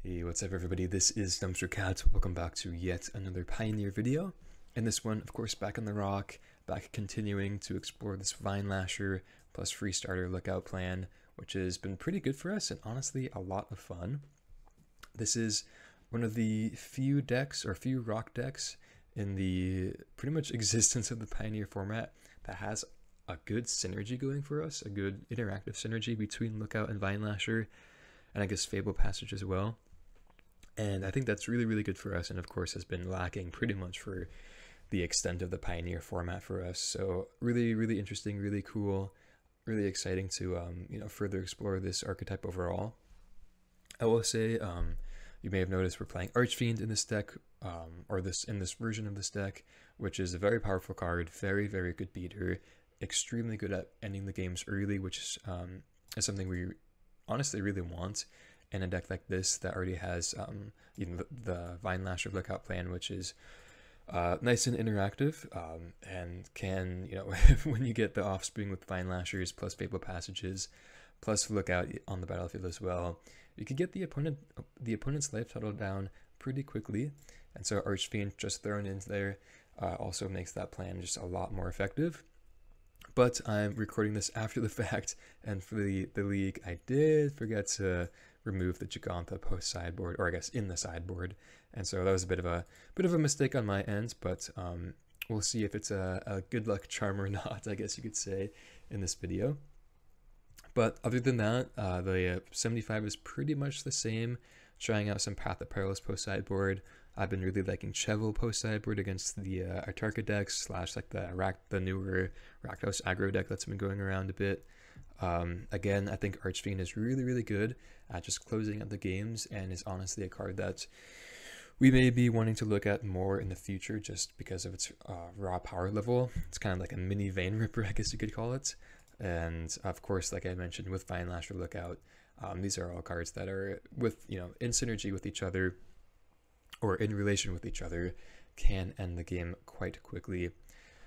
Hey, what's up everybody? This is Dumpster Cat. Welcome back to yet another Pioneer video. In this one, of course, back on the rock, back continuing to explore this Vinelasher plus Freestrider Lookout plan, which has been pretty good for us and honestly a lot of fun. This is one of the few decks, or few rock decks, in the pretty much existence of the Pioneer format that has a good synergy going for us, a good interactive synergy between Lookout and Vinelasher, and I guess Fabled Passage as well. And I think that's really, really good for us, and of course has been lacking pretty much for the extent of the Pioneer format for us. So really, really interesting, really cool, really exciting to further explore this archetype overall. I will say, you may have noticed we're playing Archfiend in this deck, in this version of this deck, which is a very powerful card, very, very good beater, extremely good at ending the games early, which is something we honestly really want in a deck like this that already has the Vinelasher Lookout plan, which is nice and interactive, and can, when you get the offspring with Vinelashers plus Fabled Passages plus Lookout on the battlefield as well, you could get the opponent's life total down pretty quickly. And so Archfiend just thrown into there also makes that plan just a lot more effective. But I'm recording this after the fact, and for the league, I did forget to remove the Gigantha post sideboard, or I guess in the sideboard, and so that was a bit of a mistake on my end. But we'll see if it's a good luck charm or not, I guess you could say, in this video. But other than that, the 75 is pretty much the same. Trying out some Path of Peril post sideboard. I've been really liking Chevill post sideboard against the Atarka decks / like the newer Rakdos aggro deck that's been going around a bit. Again, I think Archfiend is really, really good at just closing out the games, and is honestly a card that we may be wanting to look at more in the future just because of its raw power level. It's kind of like a mini Vein Ripper, I guess you could call it. And of course, like I mentioned with Vinelasher Lookout, these are all cards that are in synergy with each other, or in relation with each other, can end the game quite quickly.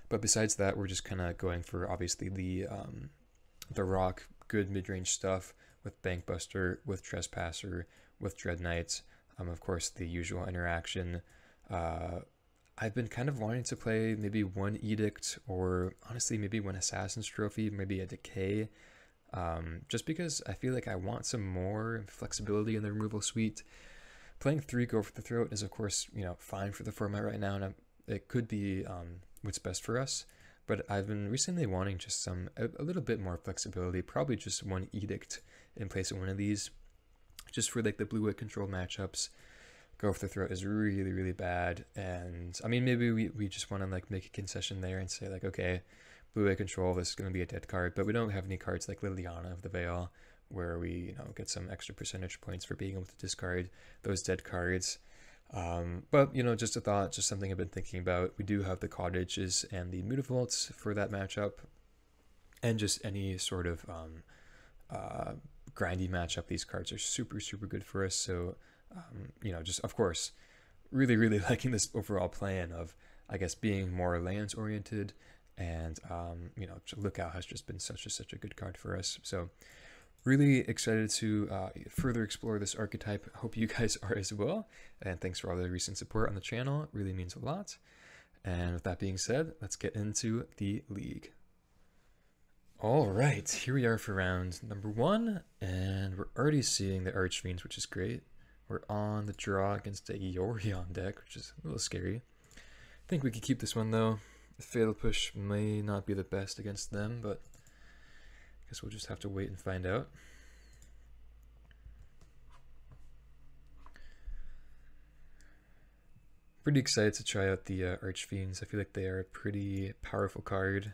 But besides that, we're just kind of going for obviously the rock good mid-range stuff with Bankbuster, with Trespasser, with Dreadknight, of course the usual interaction. I've been kind of wanting to play maybe one Edict, or honestly maybe one Assassin's Trophy, maybe a Decay, just because I feel like I want some more flexibility in the removal suite. Playing 3 Go for the Throat is of course fine for the format right now, and it could be what's best for us. But I've been recently wanting just a little bit more flexibility, probably just one Edict in place of one of these, just for like the blue-white control matchups. Go for the Throat is really, really bad, and I mean, maybe we just want to like make a concession there and say like, okay, blue-white control, this is going to be a dead card, but we don't have any cards like Liliana of the Veil, where we get some extra percentage points for being able to discard those dead cards. But just a thought, just something I've been thinking about. We do have the cottages and the Mutavaults for that matchup, and just any sort of grindy matchup. These cards are super, super good for us. So just of course really, really liking this overall plan of, I guess, being more lands oriented, and Lookout has just been such a good card for us. So really excited to further explore this archetype. Hope you guys are as well, and thanks for all the recent support on the channel. It really means a lot. And with that being said, let's get into the league. All right, here we are for round number 1, and we're already seeing the Archfiends, which is great. We're on the draw against a Yorion deck, which is a little scary. I think we could keep this one though. The Fatal Push may not be the best against them, but I guess we'll just have to wait and find out. Pretty excited to try out the Archfiends. I feel like they are a pretty powerful card,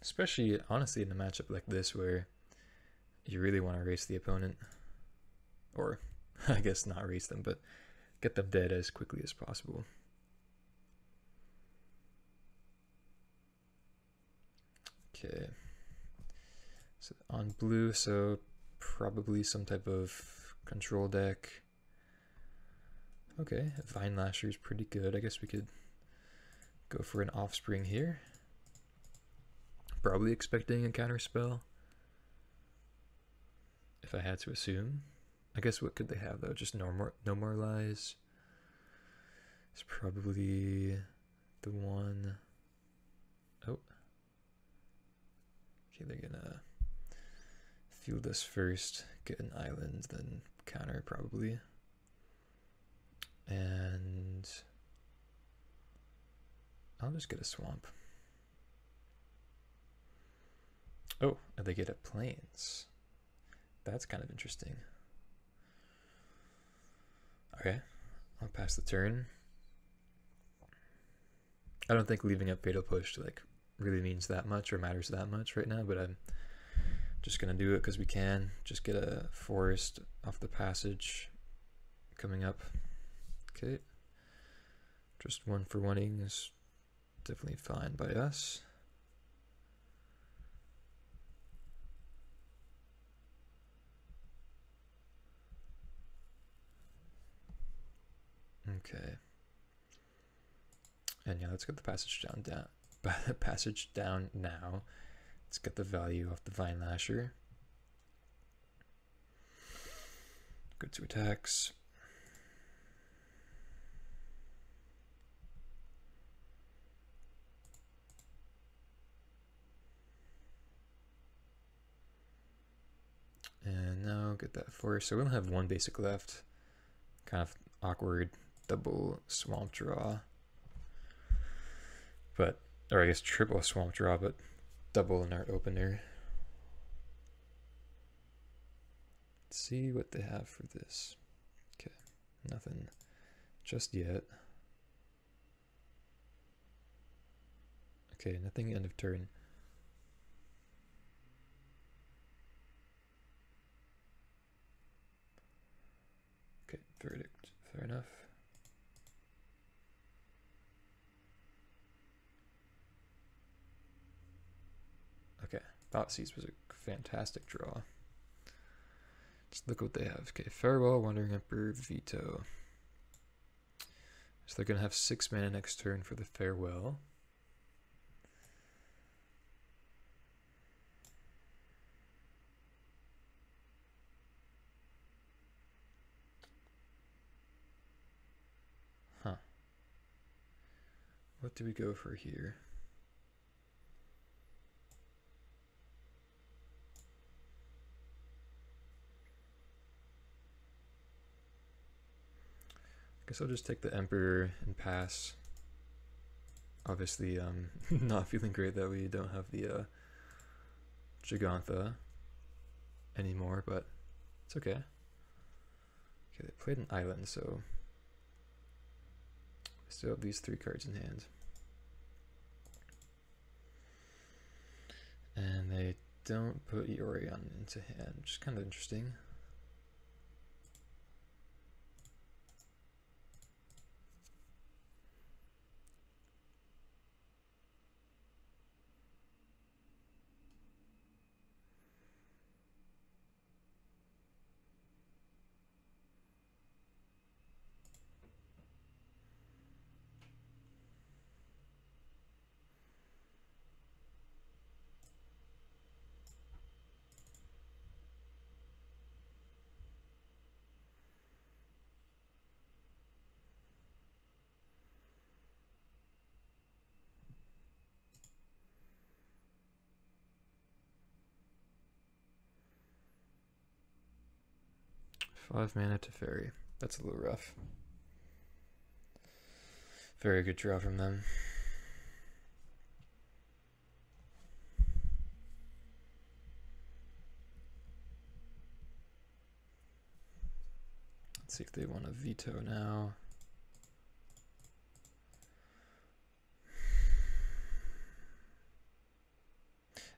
especially honestly in a matchup like this where you really want to race the opponent, or I guess not race them, but get them dead as quickly as possible. Okay. So on blue, so probably some type of control deck. Okay, Vinelasher is pretty good. I guess we could go for an offspring here. Probably expecting a counter spell, if I had to assume. I guess what could they have though? Just no more lies. It's probably the one. Oh. Okay, they're gonna field us first, get an island, then counter probably. And I'll just get a swamp. Oh, and they get a plains. That's kind of interesting. Okay, I'll pass the turn. I don't think leaving up Fatal Push like really means that much or matters that much right now, but I'm just gonna do it because we can. Just get a forest off the passage coming up. Okay, just 1-for-1-ing is definitely fine by us. Okay. And yeah, let's get the passage down now. Let's get the value off the Vinelasher. Go to attacks. And now get that forest. So we only have one basic left. Kind of awkward double swamp draw. But, or I guess triple swamp draw, but double an art opener. Let's see what they have for this. Okay, nothing just yet. Okay, nothing end of turn. Okay, verdict, fair enough. Okay, Thoughtseize was a fantastic draw. Just look what they have. Okay, Farewell, Wandering Emperor, Veto. So they're going to have 6 mana next turn for the Farewell. Huh. What do we go for here? Guess I'll just take the Emperor and pass. Obviously, not feeling great that we don't have the Gigantha anymore, but it's okay. Okay, they played an island, so I still have these 3 cards in hand. And they don't put Yorion into hand, which is kind of interesting. Five mana to Fairy. That's a little rough. Very good draw from them. Let's see if they want a veto now.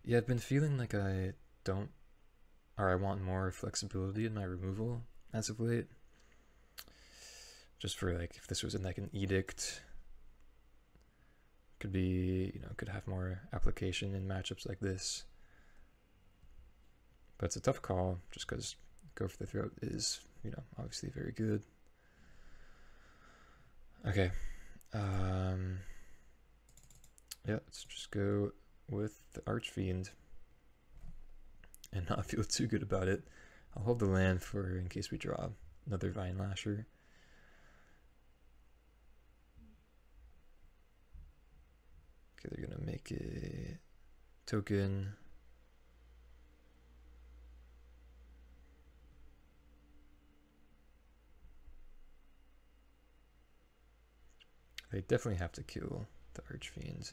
Yeah, I've been feeling like I don't, or I want more flexibility in my removal as of late. Just for like, if this was in like an edict, could be, you know, could have more application in matchups like this. But it's a tough call just because Go for the Throat is, you know, obviously very good. Okay. Yeah, let's just go with the Archfiend and not feel too good about it. I'll hold the land for in case we draw another Vinelasher. Okay, they're gonna make a token. They definitely have to kill the Archfiend.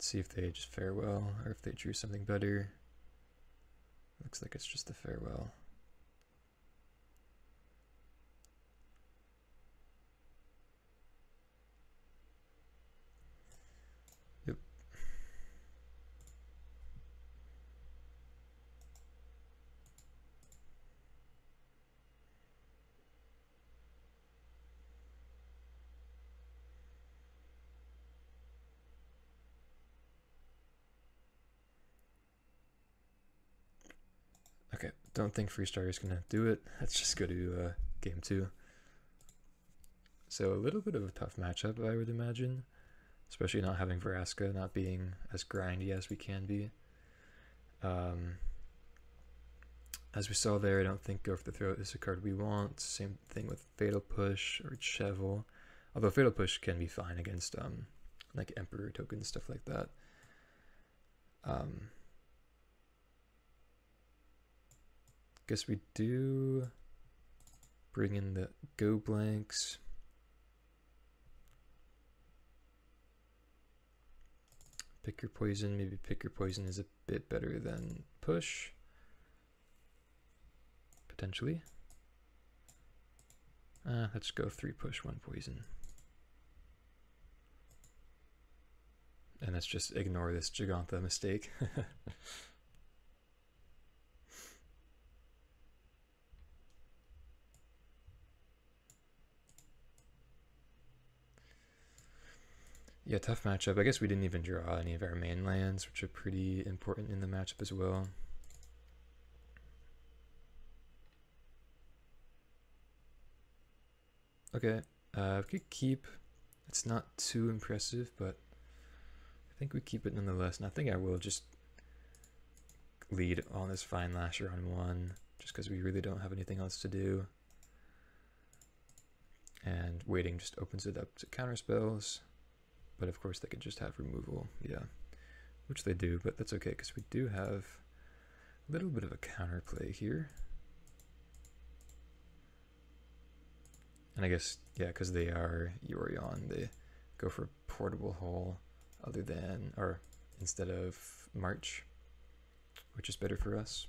See if they just farewell or if they drew something better. Looks like it's just the farewell. Yep. Okay, don't think Freestrider is going to do it. Let's just go to game 2. So a little bit of a tough matchup, I would imagine. Especially not having Vraska, not being as grindy as we can be. As we saw there, I don't think Go for the Throat is a card we want. Same thing with Fatal Push or Chevill. Although Fatal Push can be fine against like Emperor tokens, stuff like that. Guess we do bring in the Go blanks. Pick your poison. Maybe pick your poison is a bit better than push. Potentially. Let's go 3 push, 1 poison. And let's just ignore this Gigantha mistake. Yeah, tough matchup. I guess we didn't even draw any of our main lands, which are pretty important in the matchup as well. Okay, we could keep. It's not too impressive, but I think we keep it nonetheless. And I think I will just lead on this Vinelasher on 1, just because we really don't have anything else to do. And waiting just opens it up to counter spells. But of course they could just have removal, yeah. Which they do, but that's okay, because we do have a little bit of a counterplay here. And I guess, yeah, because they are Yorion, they go for Portable Hole other than, or instead of March, which is better for us.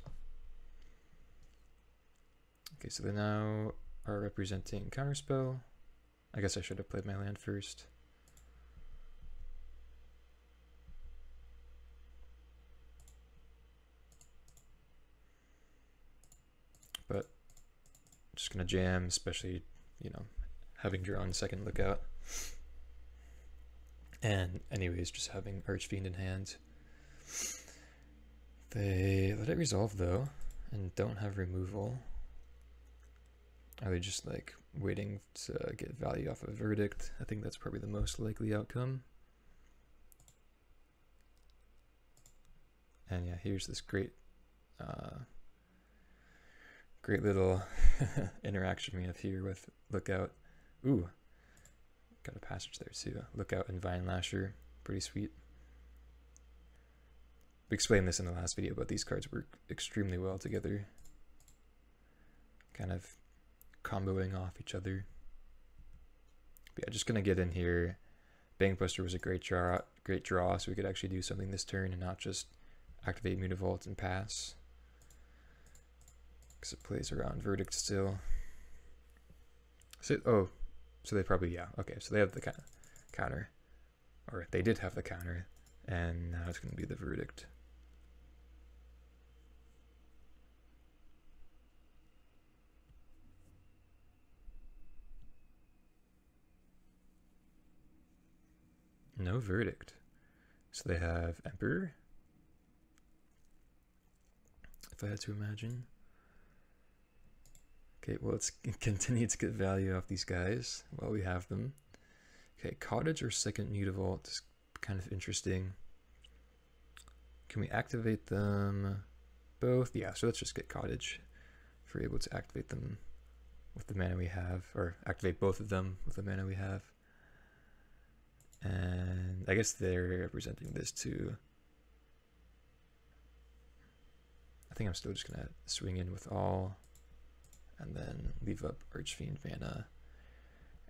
Okay, so they now are representing Counterspell. I guess I should have played my land first. But just gonna jam, especially, you know, having drawn second lookout. And anyways, just having Archfiend in hand. They let it resolve though, and don't have removal. Are they just like waiting to get value off of Verdict? I think that's probably the most likely outcome. And yeah, here's this great great little interaction we have here with Lookout. Ooh, got a passage there too. Lookout and Vinelasher, pretty sweet. We explained this in the last video, but these cards work extremely well together. Kind of comboing off each other. But yeah, just gonna get in here. Bankbuster was a great draw, so we could actually do something this turn and not just activate Mutavault and pass. Because it plays around Verdict still. So, so they probably, yeah, okay, so they have the counter. Or they did have the counter, and now it's going to be the Verdict. No Verdict. So they have Emperor, if I had to imagine. Okay, well, let's continue to get value off these guys while we have them. Okay, Cottage or second Mutavault is kind of interesting. Can we activate them both? Yeah, so let's just get Cottage. if we're able to activate them with the mana we have, or activate both of them with the mana we have. And I guess they're representing this too. I think I'm still just gonna swing in with all and then leave up Archfiend mana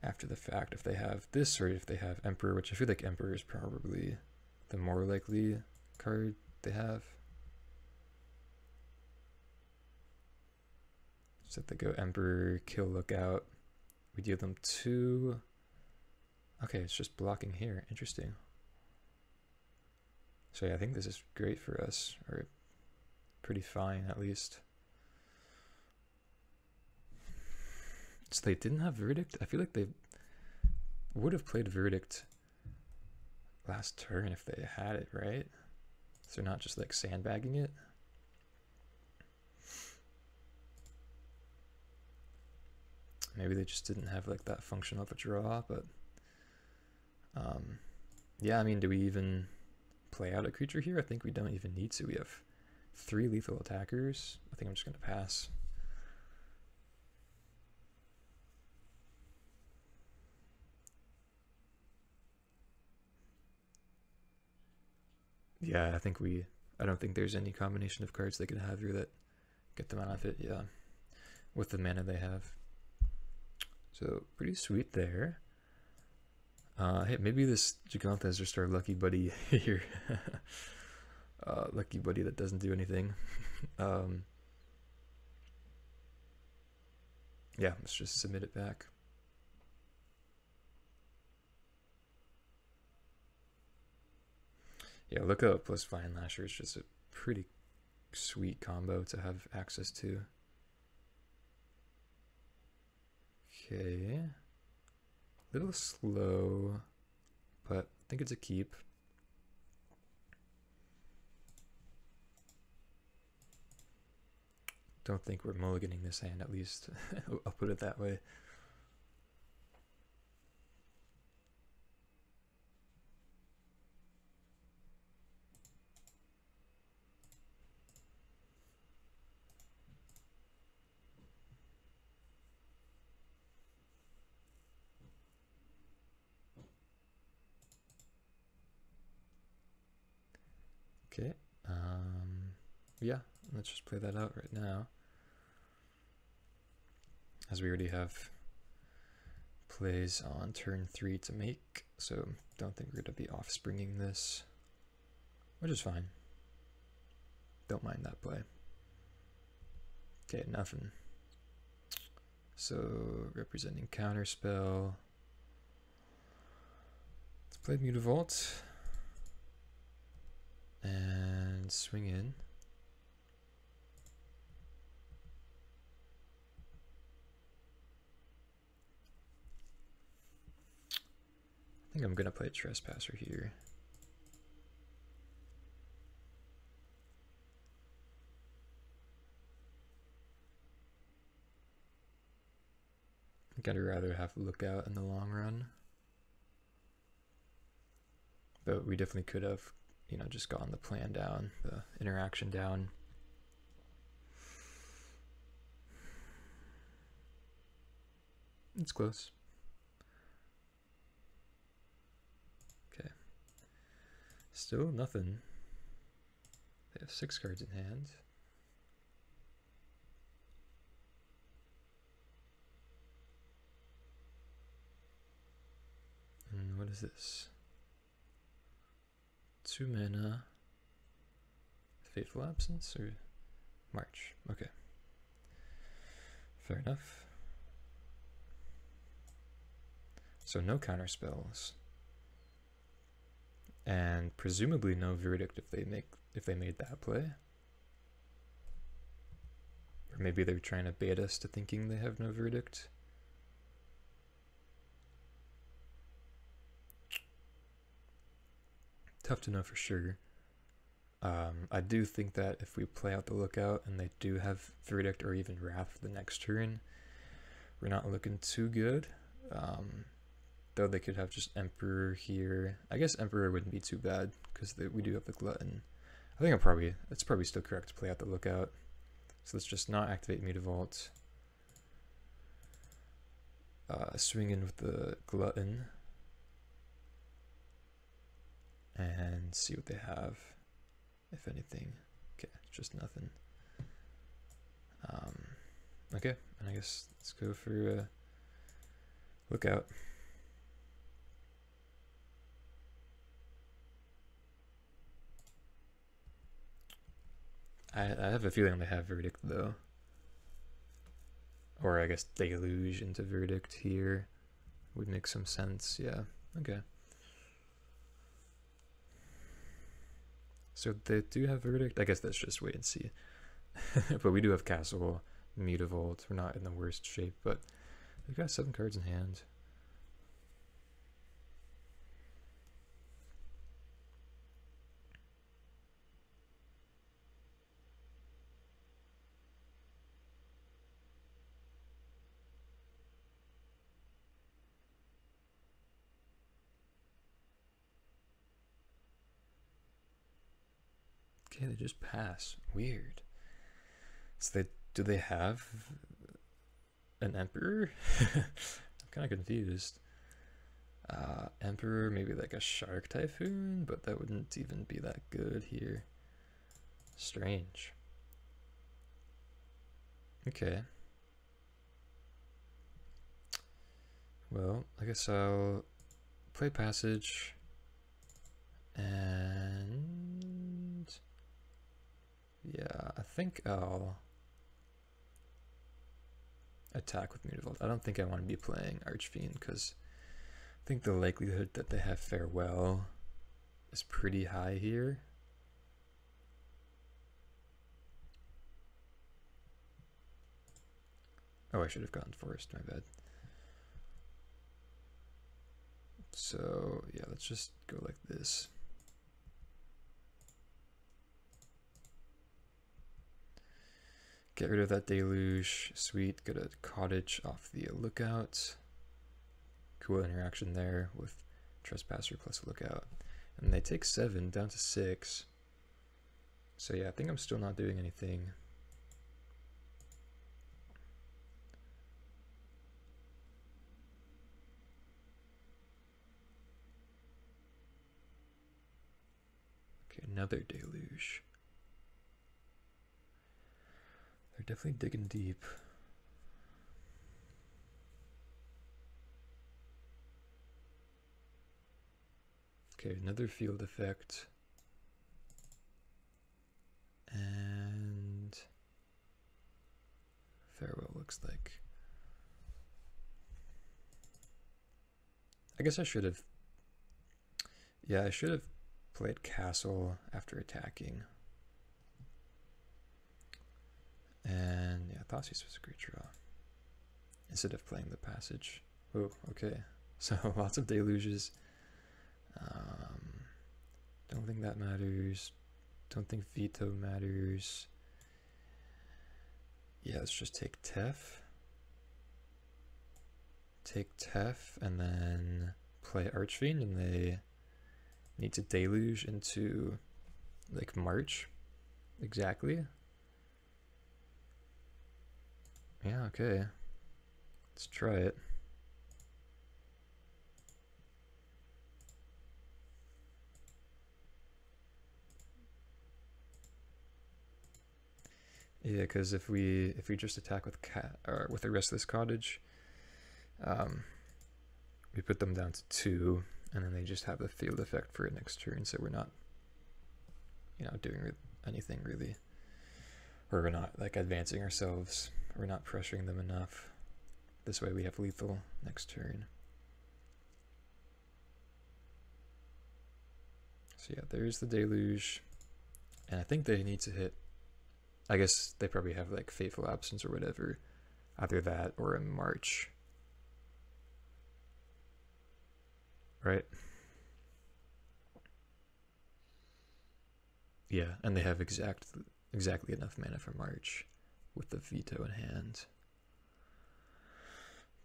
after the fact if they have this, or if they have Emperor, which I feel like Emperor is probably the more likely card they have. So if they go Emperor, kill Lookout, we deal them 2. Okay, it's just blocking here. Interesting. So yeah, I think this is great for us, or pretty fine at least. So they didn't have Verdict. I feel like they would have played Verdict last turn if they had it, right? So they're not just like sandbagging it. Maybe they just didn't have like that function of a draw, but yeah, I mean, do we even play out a creature here? I think we don't even need to. We have 3 lethal attackers. I think I'm just going to pass. Yeah, I don't think there's any combination of cards they could have here that get them out of it, yeah, with the mana they have. So, pretty sweet there. Hey, maybe this Yawgmoth is just our lucky buddy here. Lucky buddy that doesn't do anything. Yeah, let's just submit it back. Yeah, Lookout plus Vinelasher is just a pretty sweet combo to have access to. Okay. A little slow, but I think it's a keep. Don't think we're mulliganing this hand, at least. I'll put it that way. Okay, yeah, let's just play that out right now, as we already have plays on turn 3 to make, so don't think we're going to be off-springing this, which is fine. Don't mind that play. Okay, nothing. So, representing Counterspell. Let's play Mutavault. And swing in. I think I'm gonna play Trespasser here. I think I'd rather have Lookout in the long run. But we definitely could have, you know, just gotten the plan down, the interaction down. It's close. Okay. Still nothing. They have 6 cards in hand. And what is this? 2 mana. Fateful Absence or March? Okay. Fair enough. So no counter spells. And presumably no Verdict if they made that play. Or maybe they're trying to bait us to thinking they have no Verdict. Tough to know for sure. I do think that if we play out the Lookout and they do have Verdict or even Wrath the next turn, we're not looking too good. Though they could have just Emperor here. I guess Emperor wouldn't be too bad because we do have the Glutton. I think it's probably still correct to play out the Lookout. So let's just not activate Mutavault. Swing in with the Glutton. And see what they have, if anything. Okay, just nothing. Okay, and I guess let's go for Lookout. I have a feeling they have Verdict though. Or I guess Deluge into Verdict here would make some sense, yeah. Okay. So they do have Verdict? I guess let's just wait and see. But we do have Castle, Mutavault. We're not in the worst shape, but we've got 7 cards in hand. Okay, they just pass. Weird. So do they have an Emperor? I'm kind of confused. Emperor, maybe like a Shark Typhoon, but that wouldn't even be that good here. Strange. Okay. Well, I guess I'll play Passage and yeah, I think I'll attack with Mutavault. I don't think I want to be playing Archfiend because I think the likelihood that they have Farewell is pretty high here. Oh, I should have gone Forest, my bad. So yeah, let's just go like this. Get rid of that Deluge. Sweet. Get a Cottage off the Lookout. Cool interaction there with Trespasser plus Lookout. And they take 7 down to 6. So yeah, I think I'm still not doing anything. Okay, another Deluge. They're definitely digging deep. Okay, another field effect. And Farewell looks like. I guess I should have. Yeah, I should have played Castle after attacking. And yeah, Thoughtseize was a great draw. Instead of playing the Passage. Oh, okay. So lots of Deluges. Don't think that matters. Don't think Veto matters. Yeah, let's just take Tef. Take Tef and then play Archfiend, and they need to Deluge into like March. Exactly. Yeah, okay. Let's try it. Yeah, because if we just attack with with a Restless Cottage, we put them down to 2, and then they just have the field effect for it next turn. So we're not, doing anything really, or we're not like advancing ourselves. We're not pressuring them enough. This way we have lethal next turn. So yeah, there's the Deluge, and I think they need to hit. I guess they probably have like Fateful Absence or whatever, either that or a March, right? Yeah, and they have exactly enough mana for March with the Veto in hand.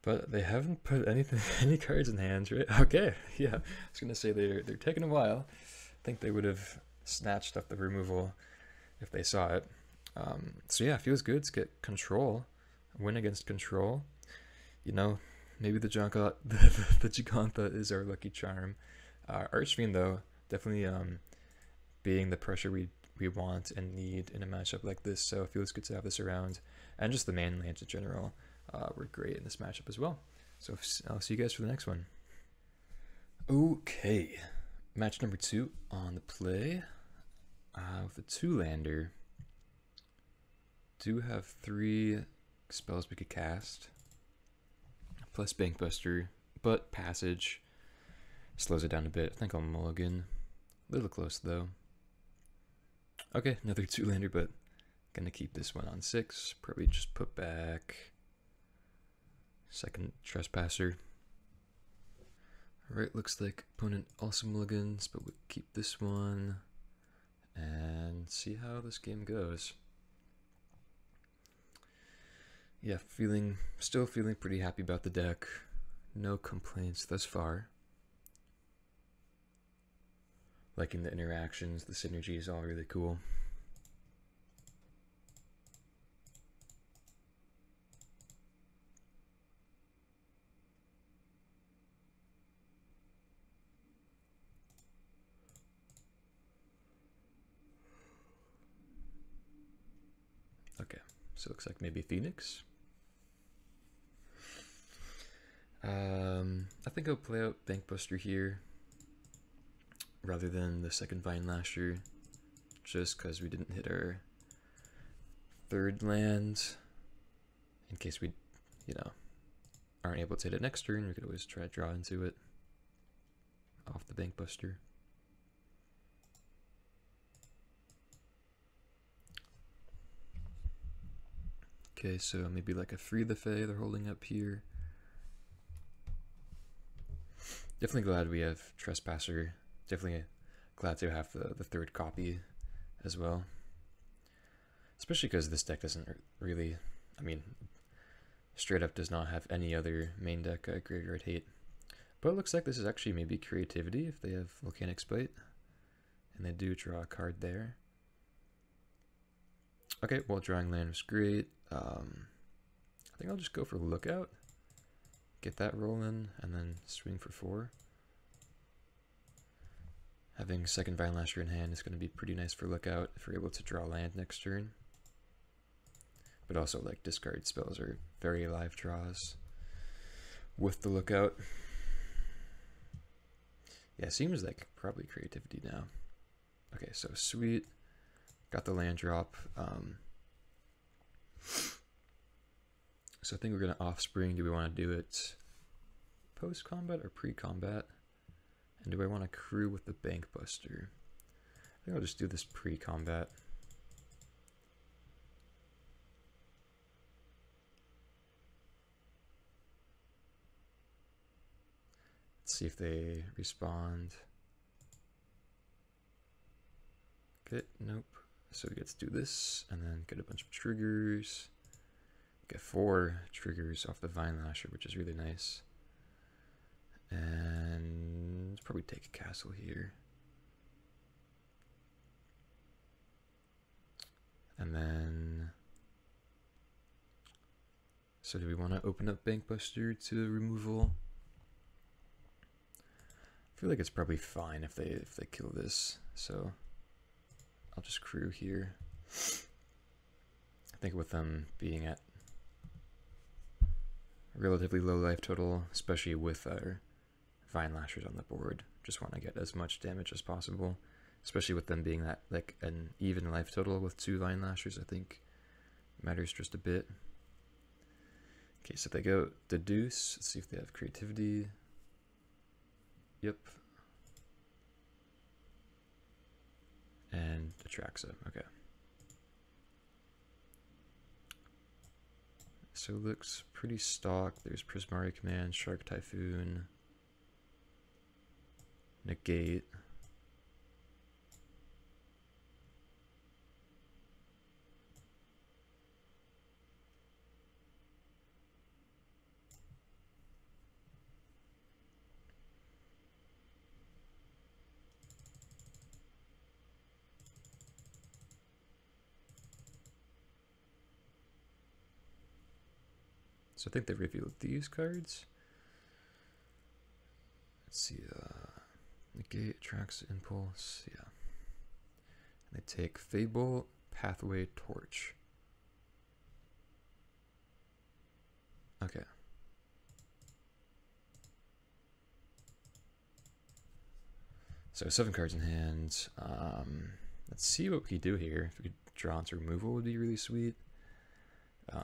But they haven't put any cards in hand, right? Okay, yeah. I was gonna say they're taking a while. I think they would have snatched up the removal if they saw it. So yeah, it feels good to get control, win against control. You know, maybe the Gigantha is our lucky charm. Archfiend though, definitely being the pressure we want and need in a matchup like this. So it feels good to have this around, and just the main lands in general were great in this matchup as well. So I'll see you guys for the next one. Okay, match number 2 on the play. With a 2-lander, do have 3 spells we could cast, plus Bankbuster, but Passage slows it down a bit. I think I'll mulligan. A little close though. Okay, another 2-lander, but gonna keep this one on 6. Probably just put back second Trespasser. Alright, looks like opponent also mulligans, but we'll keep this one and see how this game goes. Yeah, still feeling pretty happy about the deck. No complaints thus far. Liking the interactions, the synergies, all really cool. Okay, so it looks like maybe Phoenix. I think I'll play out Bankbuster here rather than the second Vinelasher, just because we didn't hit our 3rd land. In case we, aren't able to hit it next turn, we could always try to draw into it off the Bankbuster. Okay, so maybe like a Free the Fae they're holding up here. Definitely glad we have Trespasser. Definitely glad to have the 3rd copy as well. Especially because this deck doesn't really, straight up does not have any other main deck Graveyard Hate. But it looks like this is actually maybe Creativity if they have Volcanic Spite. And they do draw a card there. Okay, well, drawing land was great. I think I'll just go for Lookout. Get that rolling, and then swing for 4. Having second Vinelasher in hand is going to be pretty nice for Lookout if we're able to draw land next turn. But also, like, discard spells are very live draws with the Lookout. Yeah, seems like probably Creativity now. Okay, so sweet. Got the land drop. So I think we're going to Offspring. Do we want to do it post-combat or pre-combat? And do I want to crew with the Bankbuster? I think I'll just do this pre-combat. Let's see if they respond. Okay, nope. So we get to do this, and then get a bunch of triggers. Get 4 triggers off the Vinelasher, which is really nice. And probably take a castle here. And then, so do we want to open up Bankbuster to removal? I feel like it's probably fine if they kill this. So I'll just crew here. I think with them being at relatively low life total, especially with our Vinelashers on the board, just want to get as much damage as possible, especially with them being that like an even life total with 2 Vinelashers. I think matters just a bit. Okay, so if they go Deduce, let's see if they have Creativity. Yep. And Atraxa, okay. So it looks pretty stock. There's Prismari Command, Shark Typhoon, Negate. So I think they revealed these cards. Let's see, negate, attracts, impulse, yeah. And they take Fable, Pathway, Torch. Okay. So 7 cards in hand. Let's see what we can do here. If we could draw into removal would be really sweet. I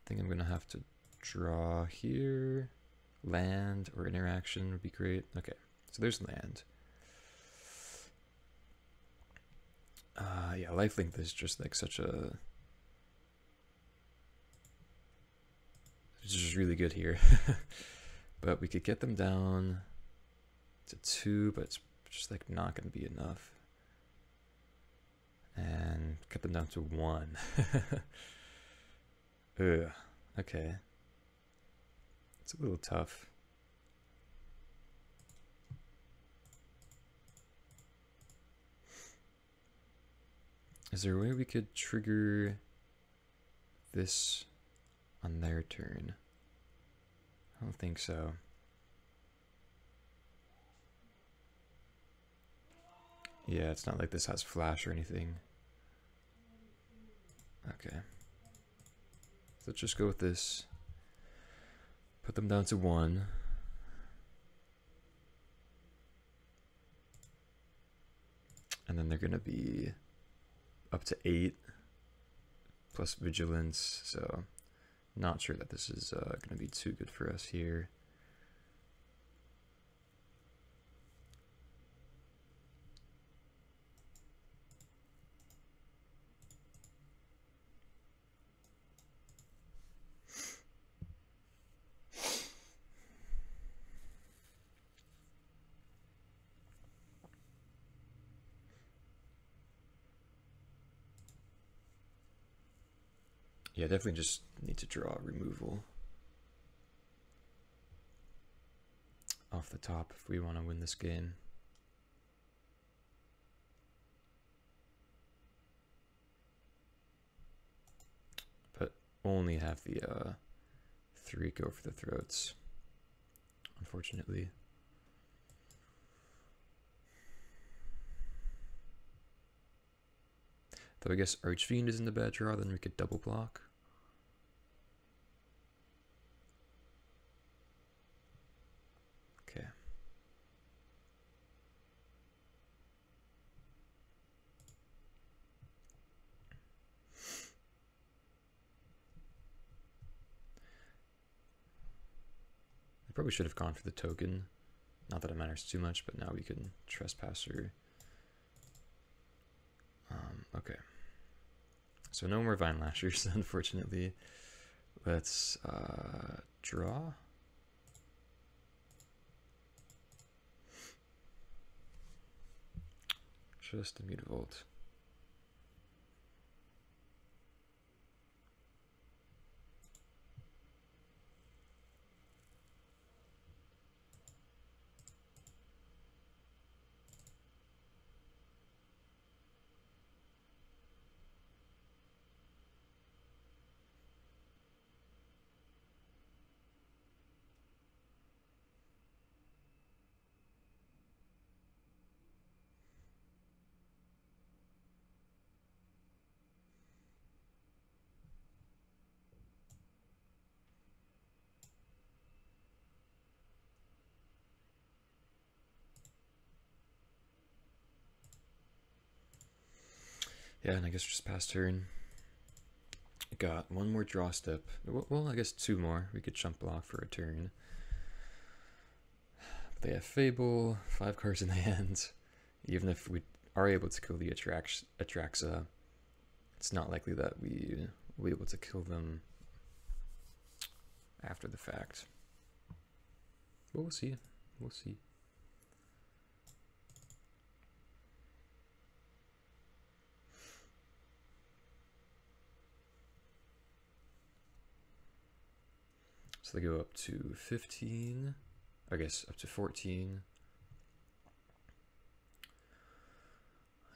think I'm gonna have to draw here. Land or interaction would be great. Okay, so there's land. Yeah, lifelink is just like such a... It's just really good here. But we could get them down to 2, but it's just like not going to be enough. And cut them down to 1. Ugh, okay. It's a little tough. Is there a way we could trigger this on their turn? I don't think so. Yeah, it's not like this has flash or anything. Okay. So let's just go with this. Put them down to 1. And then they're going to be up to 8 plus vigilance, so not sure that this is going to be too good for us here. Yeah, definitely just need to draw removal off the top if we want to win this game. But only have the 3 go for the throats, unfortunately. Though I guess Archfiend isn't a bad draw, then we could double block. Okay. I probably should have gone for the token. Not that it matters too much, but now we can Trespasser. Okay. So no more Vinelashers, unfortunately. Let's draw. Just a Mutavault. Yeah, and I guess just past turn. Got 1 more draw step. Well, I guess 2 more. We could chump block for a turn. But they have Fable, 5 cards in the hand. Even if we are able to kill the Atraxa, it's not likely that we will be able to kill them after the fact. But we'll see. We'll see. So they go up to 15, I guess up to 14.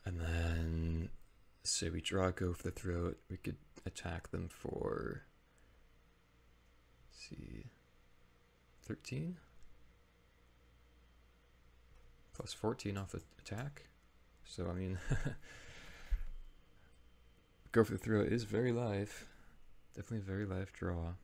And then, say we draw, go for the throat, we could attack them for see, 13 plus 14 off the attack. So I mean, go for the throw is very live. Definitely a very live draw.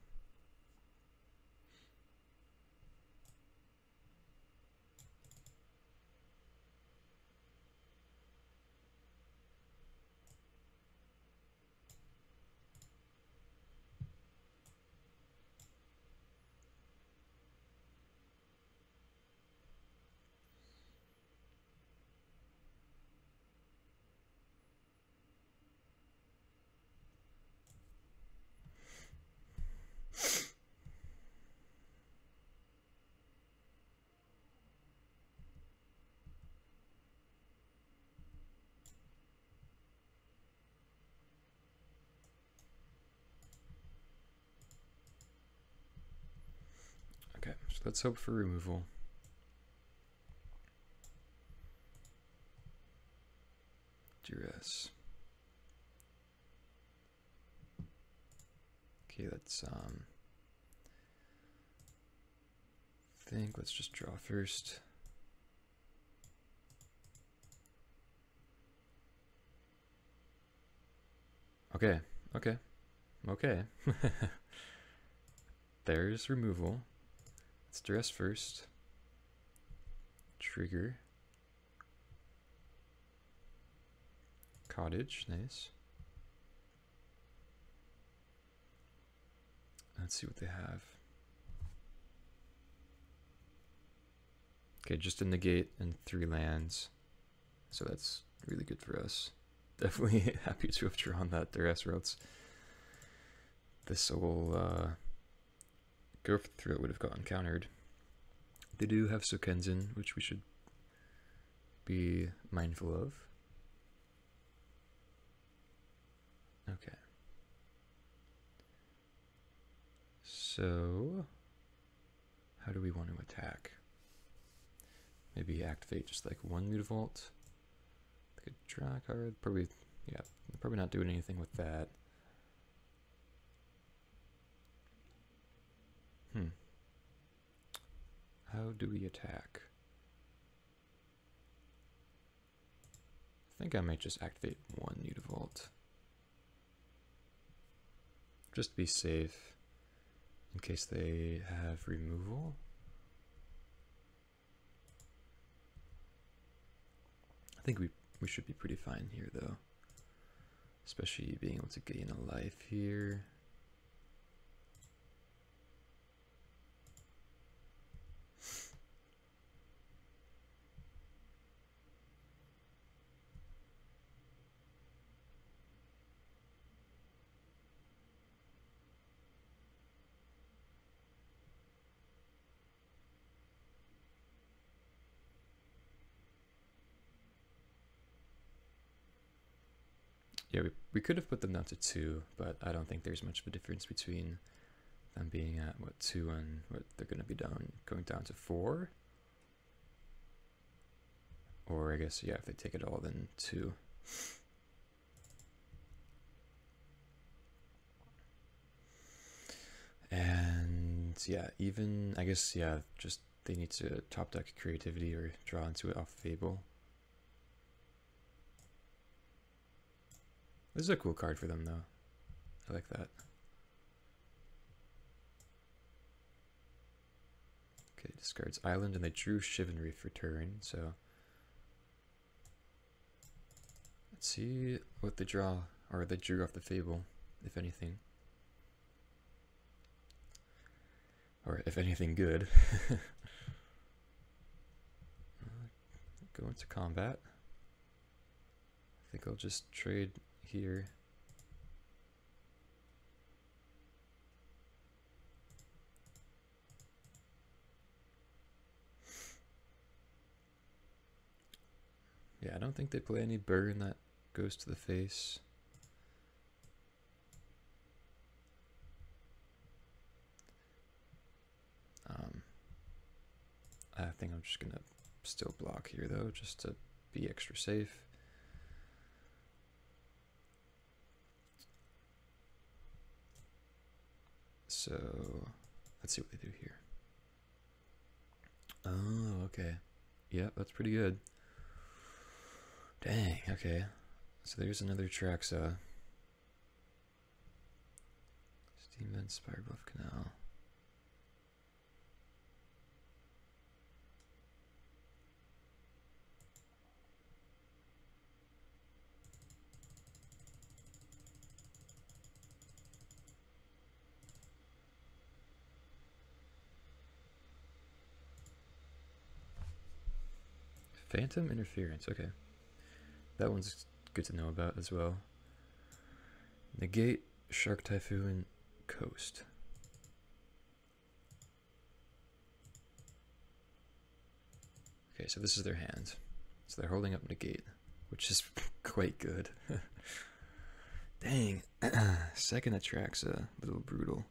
Okay, so let's hope for removal. Duress. Okay, let's think. Let's just draw first. Okay, okay, okay. There's removal. Let's Duress first. Trigger. Cottage, nice. Let's see what they have. Okay, just a negate and 3 lands. So that's really good for us. Definitely happy to have drawn that Duress routes. This will go through it would have gotten countered. They do have Sokenzin, which we should be mindful of. Okay. So, how do we want to attack? Maybe activate just like 1 Mutavault. Could draw a card. Probably, yeah, probably not doing anything with that. How do we attack? I think I might just activate 1 Mutavault. Just to be safe in case they have removal. I think we should be pretty fine here though. Especially being able to gain a life here. Yeah, we could have put them down to 2, but I don't think there's much of a difference between them being at, what, 2 and what they're going to be going down to 4. Or I guess, yeah, if they take it all, then 2. And yeah, even, I guess, yeah, just they need to top deck creativity or draw into it off Fable. This is a cool card for them, though. I like that. Okay, discards Island, and they drew Chivalry for turn, so... Let's see what they draw, or they drew off the Fable, if anything. Or if anything good. Go into combat. I think I'll just trade here. Yeah, I don't think they play any burn that goes to the face. I think I'm just gonna still block here though, just to be extra safe. So Let's see what they do here. Oh, okay. Yeah, that's pretty good. Dang, okay. So there's another Traxa. Steam Vent, Spire Bluff Canal. Phantom Interference, okay. That one's good to know about as well. Negate, Shark Typhoon, Coast. Okay, so this is their hand. So they're holding up Negate, which is quite good. Dang. Second Atraxa, a little brutal.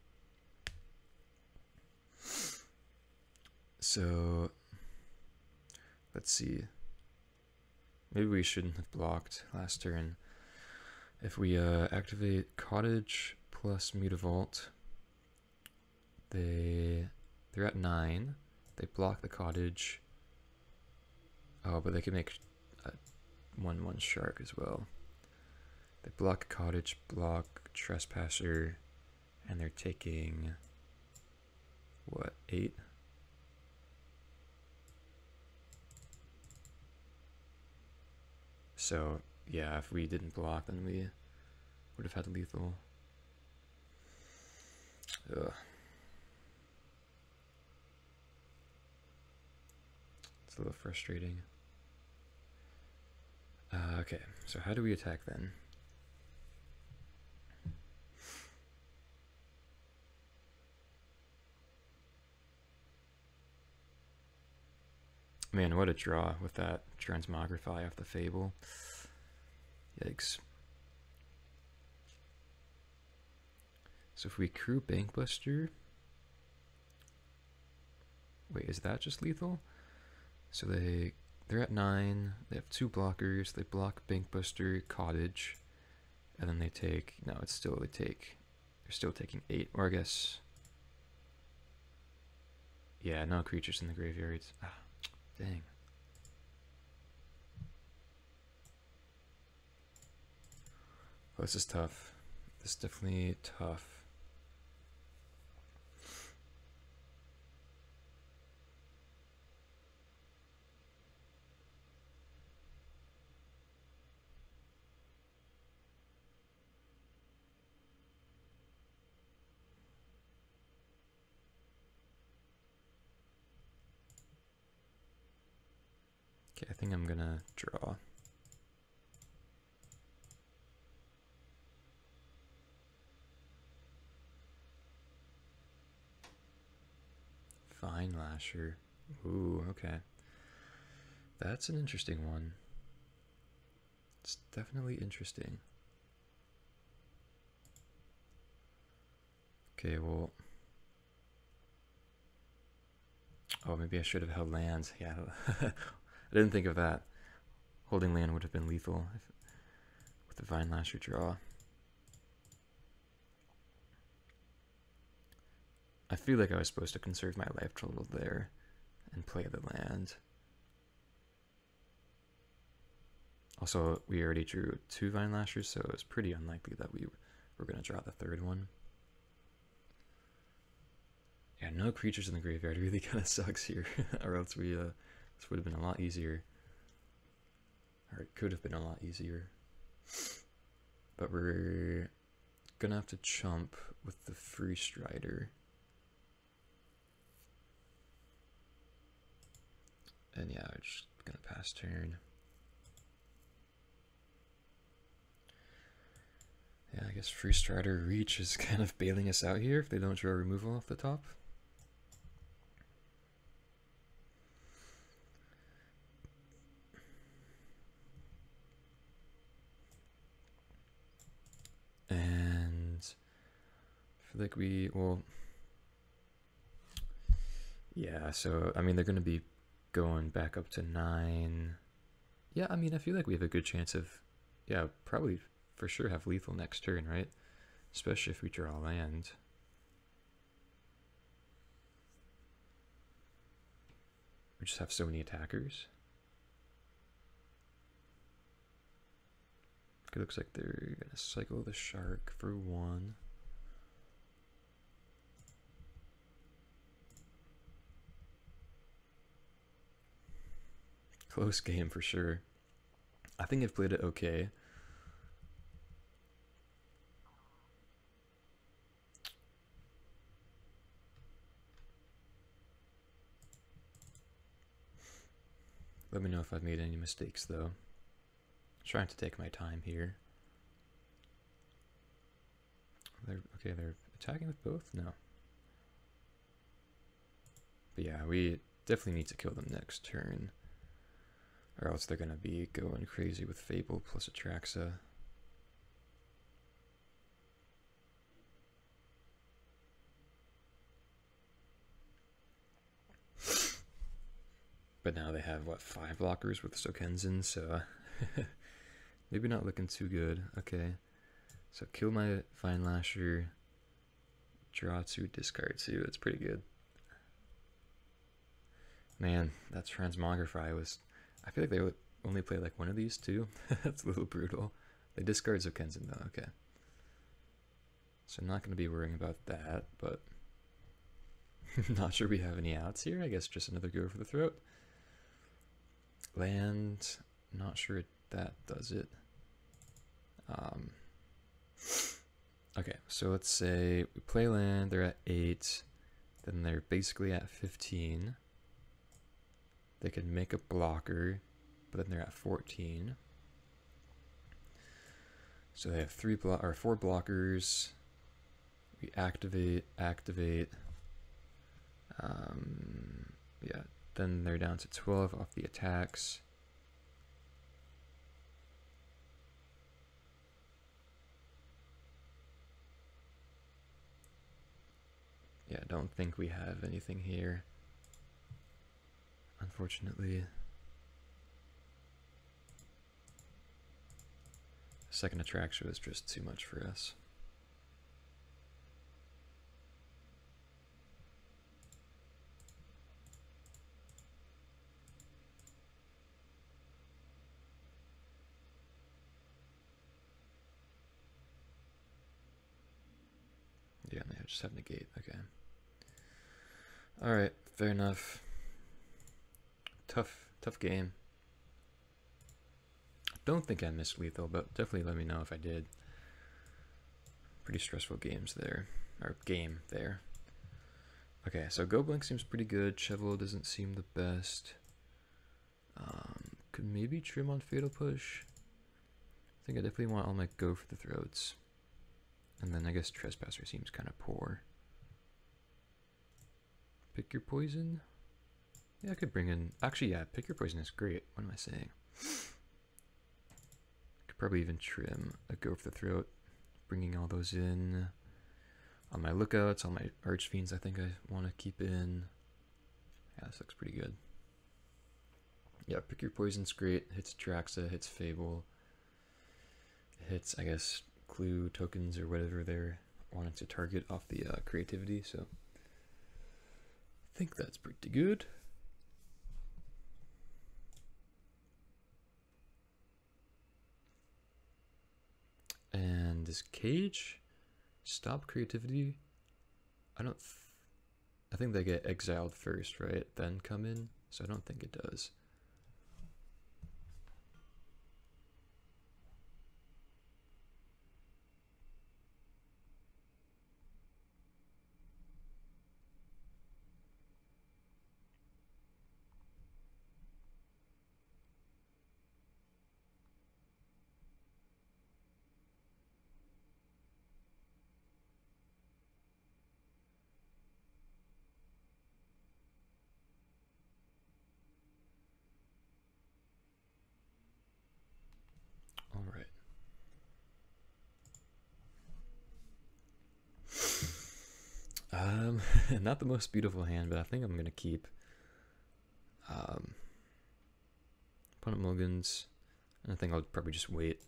So let's see. Maybe we shouldn't have blocked last turn. If we activate Cottage plus Mutavault, they're at 9. They block the Cottage. Oh, but they can make a 1/1 Shark as well. They block Cottage, block Trespasser, and they're taking what, 8? So, yeah, if we didn't block, then we would have had lethal. Ugh. It's a little frustrating. Okay, so how do we attack then? Man, what a draw with that Transmogrify off the Fable. Yikes. So if we crew Bankbuster... Wait, is that just lethal? So they're at 9, they have 2 blockers, they block Bankbuster, Cottage, and then they take... No, it's still, they're still taking 8, or I guess... Yeah, no creatures in the graveyards. Ah. Dang. Oh, this is tough. This is definitely tough. Okay, I think I'm gonna draw. Vinelasher. Ooh, okay. That's an interesting one. It's definitely interesting. Okay, well... Oh, maybe I should have held lands. Yeah, I didn't think of that. Holding land would have been lethal with the Vinelasher draw. I feel like I was supposed to conserve my life total there and play the land. Also, we already drew 2 Vinelashers, so it's pretty unlikely that we were going to draw the 3rd one. Yeah, no creatures in the graveyard really kind of sucks here, or else we this would have been a lot easier. Or it could have been a lot easier. But we're gonna have to chump with the Freestrider. And yeah, we're just gonna pass turn. Yeah, I guess Freestrider Reach is kind of bailing us out here if they don't draw removal off the top. And I feel like well, yeah, so, I mean, they're going to be going back up to 9. Yeah, I mean, I feel like we have a good chance of, yeah, probably for sure have lethal next turn, right? Especially if we draw land. We just have so many attackers. It looks like they're gonna cycle the shark for 1. Close game for sure. I think I've played it okay. Let me know if I've made any mistakes though. Trying to take my time here. They're attacking with both? No. But yeah, we definitely need to kill them next turn. Or else they're gonna be going crazy with Fable plus Atraxa. But now they have, what, 5 blockers with Sokenzen, so maybe not looking too good. Okay, so kill my Vinelasher, draw 2, discard 2. That's pretty good. Man, that Transmogrify was... I feel like they would only play like one of these too. That's a little brutal. They discard Sokenzen though, okay. So I'm not going to be worrying about that, but... not sure we have any outs here. I guess just another go for the throat. Land, not sure that does it. Okay, so let's say we play land, they're at 8, then they're basically at 15. They can make a blocker, but then they're at 14. So they have 4 blockers. We activate. Yeah, then they're down to 12 off the attacks. Yeah, I don't think we have anything here, unfortunately. Second attraction was just too much for us. Yeah, they just have negate. Okay. All right, fair enough. Tough game. Don't think I missed lethal, but definitely let me know if I did. Pretty stressful games there, or game there. Okay, so Go Blink seems pretty good. Chevill doesn't seem the best. Could maybe trim on Fatal Push. I think I definitely want all my Go for the Throats. And then I guess Trespasser seems kind of poor. Pick your poison? Yeah, I could bring in... Actually, yeah, pick your poison is great. What am I saying? Could probably even trim a Go for the Throat. Bringing all those in. On my lookouts, all my Archfiends I think I want to keep in. Yeah, this looks pretty good. Yeah, pick your poison's great. Hits Atraxa, hits Fable. Hits, I guess, clue tokens or whatever they're wanting to target off the creativity, so I think that's pretty good. And this cage stop creativity. I think they get exiled first, right? Then come in, so I don't think it does. All right. Not the most beautiful hand, but I think I'm gonna keep. Opponent mulligans, and I think I'll probably just wait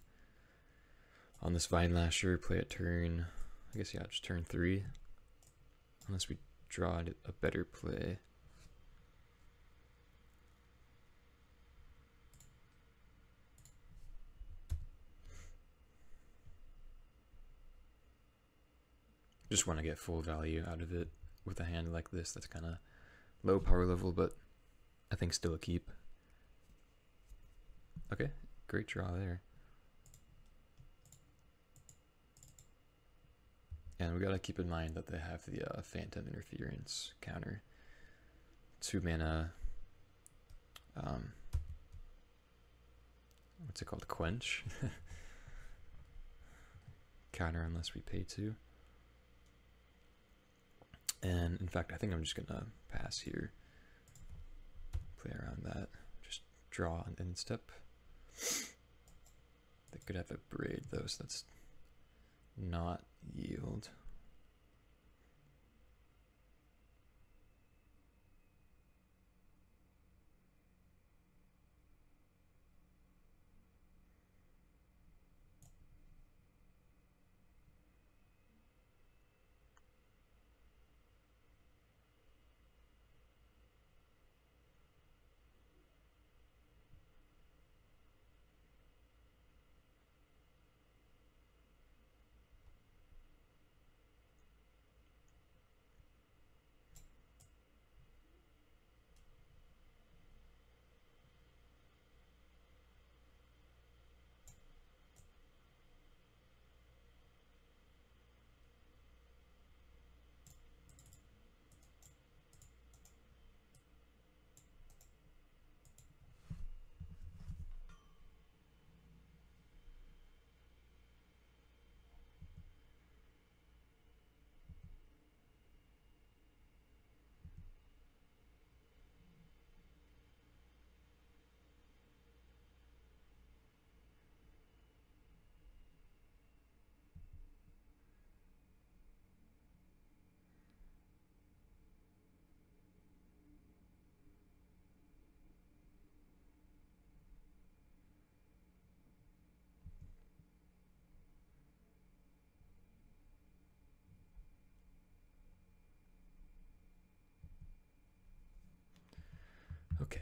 on this Vinelasher, play it turn. I guess yeah, just turn 3, unless we draw a better play. Just want to get full value out of it with a hand like this that's kind of low power level, but I think still a keep. Okay, great draw there. And we gotta keep in mind that they have the Phantom Interference counter. 2 mana, what's it called? Quench? Counter unless we pay 2. And in fact, I think I'm just gonna pass here. Play around that. Just draw an end step. They could have a braid though, so that's not yield. Okay.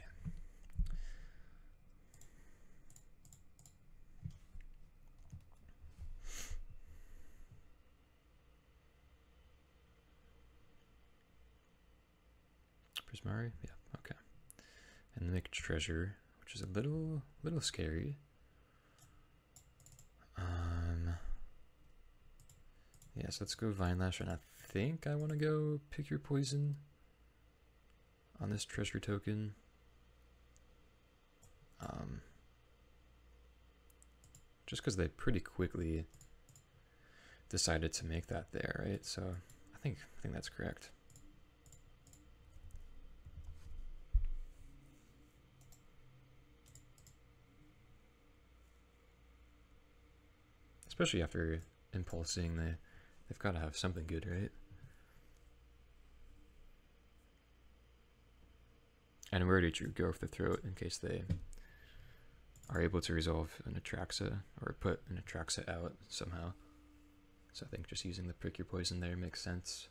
Prismari? Yeah, okay. And the Mixed Treasure, which is a little scary. Yeah, so let's go Vinelasher, and I think I want to go Pick Your Poison on this treasure token. Just because they pretty quickly decided to make that there, right? So I think that's correct. Especially after impulsing, they've got to have something good, right? And we already drew Go Off the Throat in case they are able to resolve an Atraxa or put an Atraxa out somehow. So I think just using the Pick Your Poison there makes sense.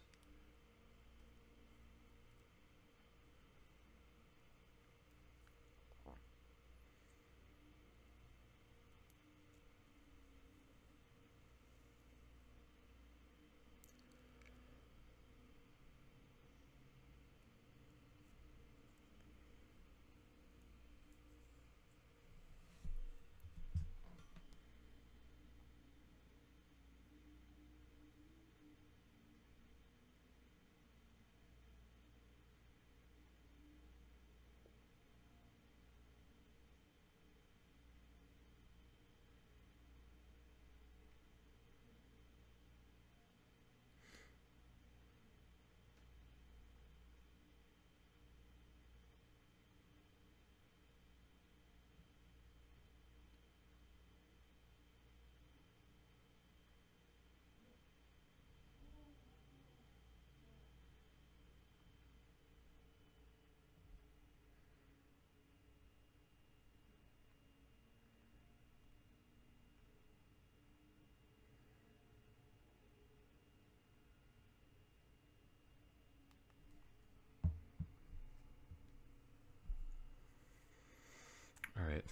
Alright,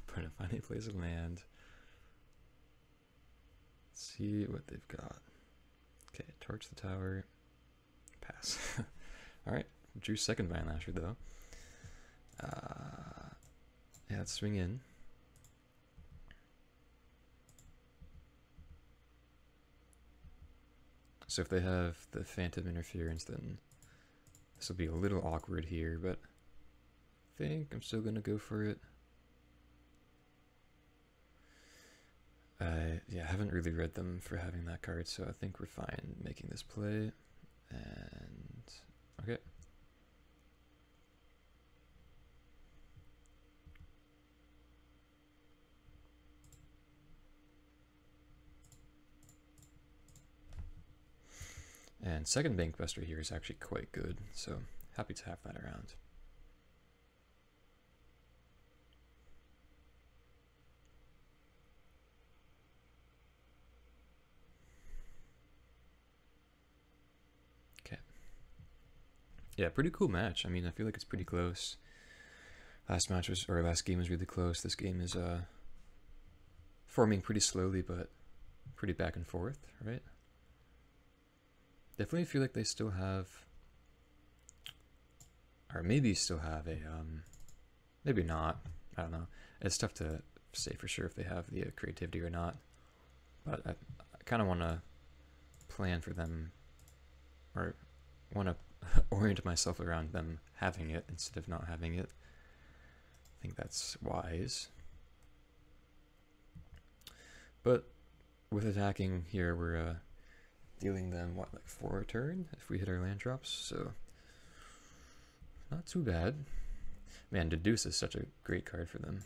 Opponent finally plays a land. Let's see what they've got. Okay, Torch the tower. Pass. Alright, drew second Vinelasher though. Yeah, let's swing in. So if they have the Phantom Interference, then this will be a little awkward here, but I think I'm still going to go for it. Yeah, I haven't really read them for having that card, so I think we're fine making this play. And okay. And second Bankbuster here is actually quite good, so happy to have that around. Okay. Yeah, pretty cool match. I mean, I feel like it's pretty close. Last game was really close. This game is forming pretty slowly, but pretty back and forth, right? Definitely feel like they still have, or maybe still have a, maybe not, I don't know. It's tough to say for sure if they have the creativity or not, but I kind of want to plan for them, or want to orient myself around them having it instead of not having it. I think that's wise. But with attacking here, we're dealing them, what, like 4 a turn if we hit our land drops, so not too bad. Man, Deduce is such a great card for them.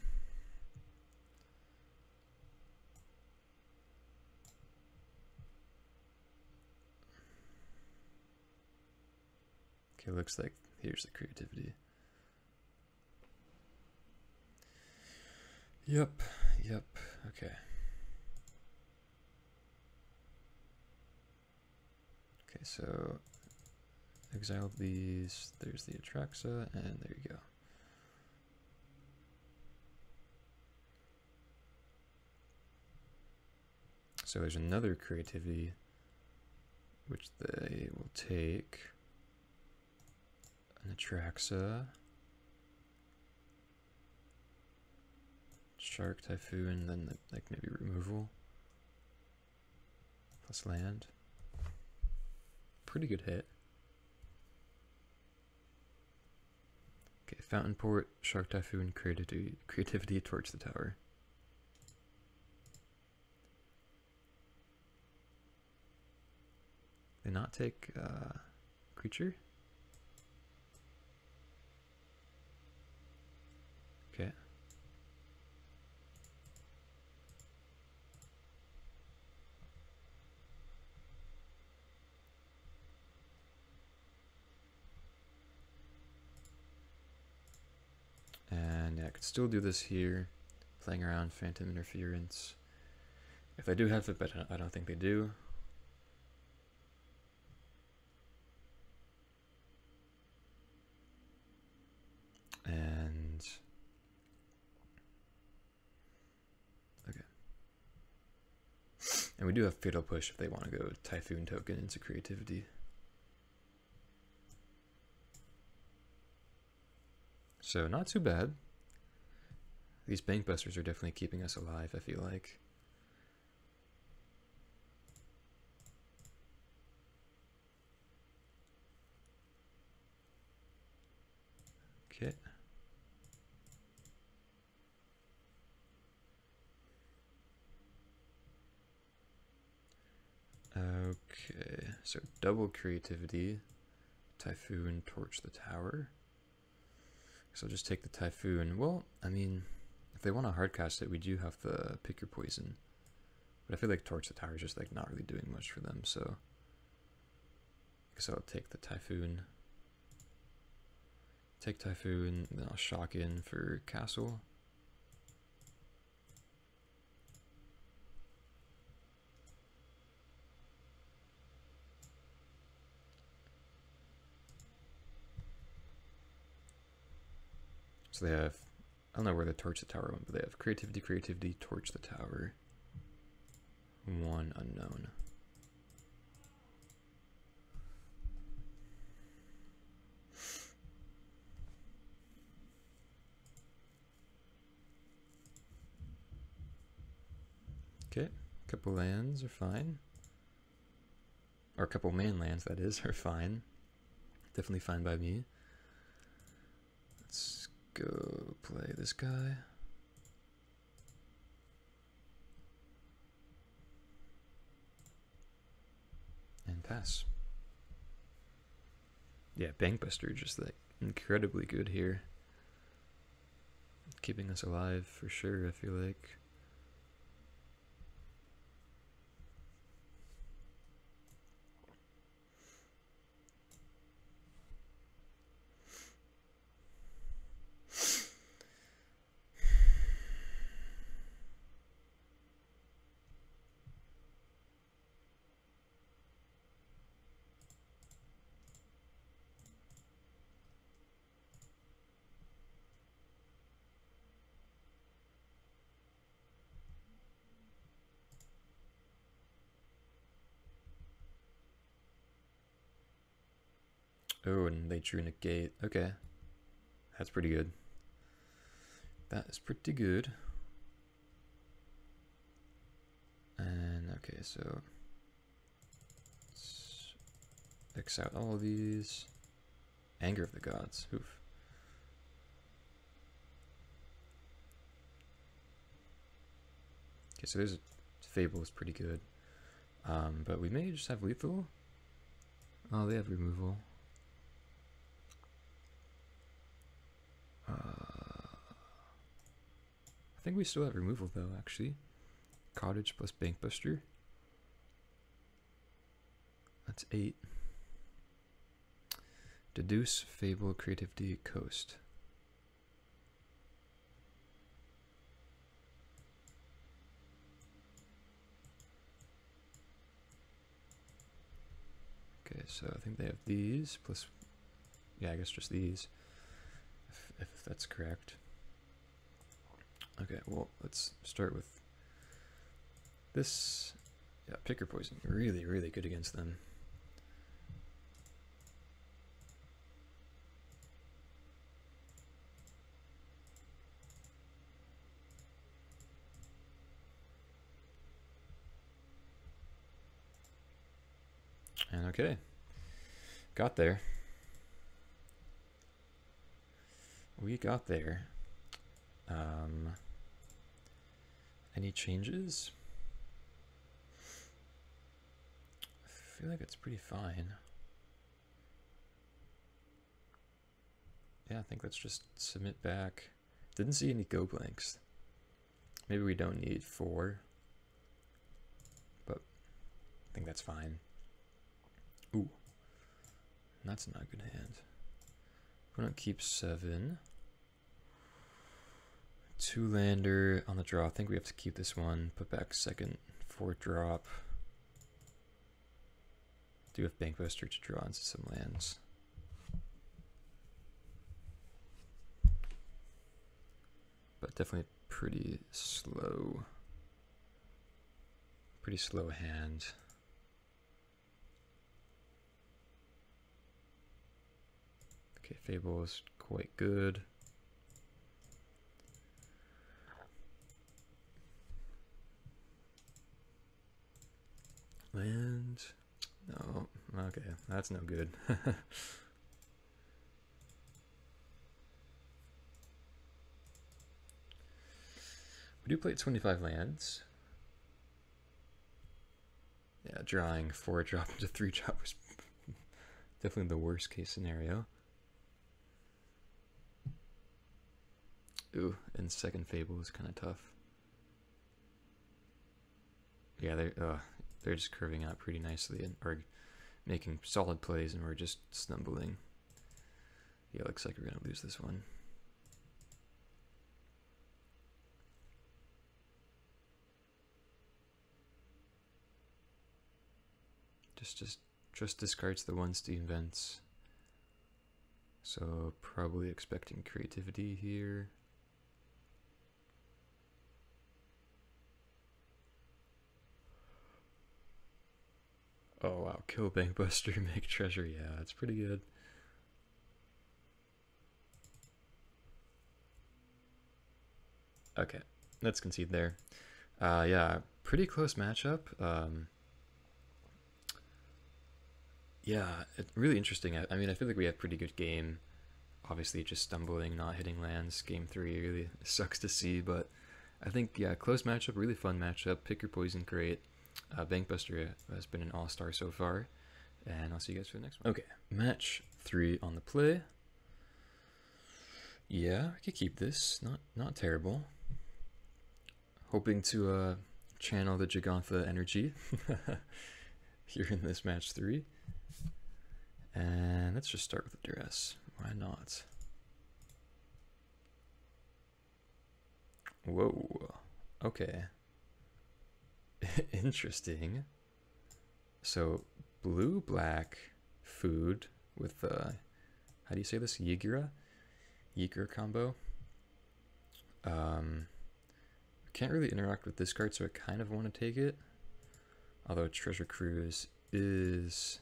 Okay, looks like here's the creativity. Yep, okay. Okay, so exile these, there's the Atraxa, and there you go. So there's another creativity, which they will take. An Atraxa, Shark, Typhoon, then like maybe removal, plus land. Pretty good hit. Okay, Fountain Port, Shark Typhoon, creativity, Torch the tower. They not take creature? Okay. And yeah, I could still do this here, playing around Phantom Interference. If they do have it, but I don't think they do. And okay. And we do have Fatal Push if they want to go Typhoon token into creativity. So not too bad. These Bankbusters are definitely keeping us alive, I feel like. Okay. Okay, so double creativity, Typhoon, Torch the tower. So I'll just take the Typhoon. Well, I mean, if they want to hardcast it, we do have to pick your poison. But I feel like Torch the tower is just like not really doing much for them, so I guess I'll take the Typhoon. Take Typhoon, then I'll shock in for Castle. So they have, I don't know where the Torch the tower went, but they have creativity, Torch the tower. 1 unknown. Okay, a couple lands are fine. Or a couple main lands, that is, are fine. Definitely fine by me. Let's go play this guy. And pass. Yeah, Bankbuster just like incredibly good here. Keeping us alive for sure, I feel like. Oh, and they drew negate. Okay. That's pretty good. That is pretty good. And okay, so let's X out all of these. Anger of the Gods. Oof. Okay, so there's Fable is pretty good. But we may just have lethal. Oh, they have removal. I think we still have removal though, actually. Cottage plus Bankbuster. That's 8. Deduce, Fable, Creativity, Coast. Okay, so I think they have these plus, yeah, I guess just these, if that's correct. Okay, well, let's start with this. Yeah, Picker Poison, really, really good against them. And okay, got there. We got there. Any changes? I feel like it's pretty fine. Yeah, I think let's just submit back. Didn't see any go blanks. Maybe we don't need 4, but I think that's fine. Ooh, that's not a good hand. We're gonna keep 7. 2-lander on the draw. I think we have to keep this one. Put back second 4-drop. Do have Bankbuster to draw into some lands. But definitely pretty slow. Pretty slow hand. Okay, Fable is quite good. Land. No, okay, that's no good. We do play 25 lands. Yeah, drawing 4-drop into 3-drop was definitely the worst case scenario. Ooh, and second Fable is kind of tough. Yeah, they're just curving out pretty nicely and are making solid plays, and we're just stumbling. Yeah, looks like we're gonna lose this one. Just discards the 1 Steam Vents. So probably expecting creativity here. Oh wow, kill Bankbuster, make treasure. Yeah, that's pretty good. Okay, let's concede there. Yeah, pretty close matchup. Yeah, really interesting. I mean, I feel like we have pretty good game. Obviously, just stumbling, not hitting lands. Game 3 really sucks to see, but I think, yeah, close matchup, really fun matchup. Pick your poison, great. Bankbuster has been an all-star so far, and I'll see you guys for the next one. Okay, match 3 on the play. Yeah, I could keep this. Not terrible. Hoping to channel the Yawgmoth energy here in this match 3. And let's just start with the Duress. Why not? Whoa. Okay. Interesting. So blue-black food with how do you say this? Yigura combo. Can't really interact with this card, so I kind of want to take it. Although Treasure Cruise is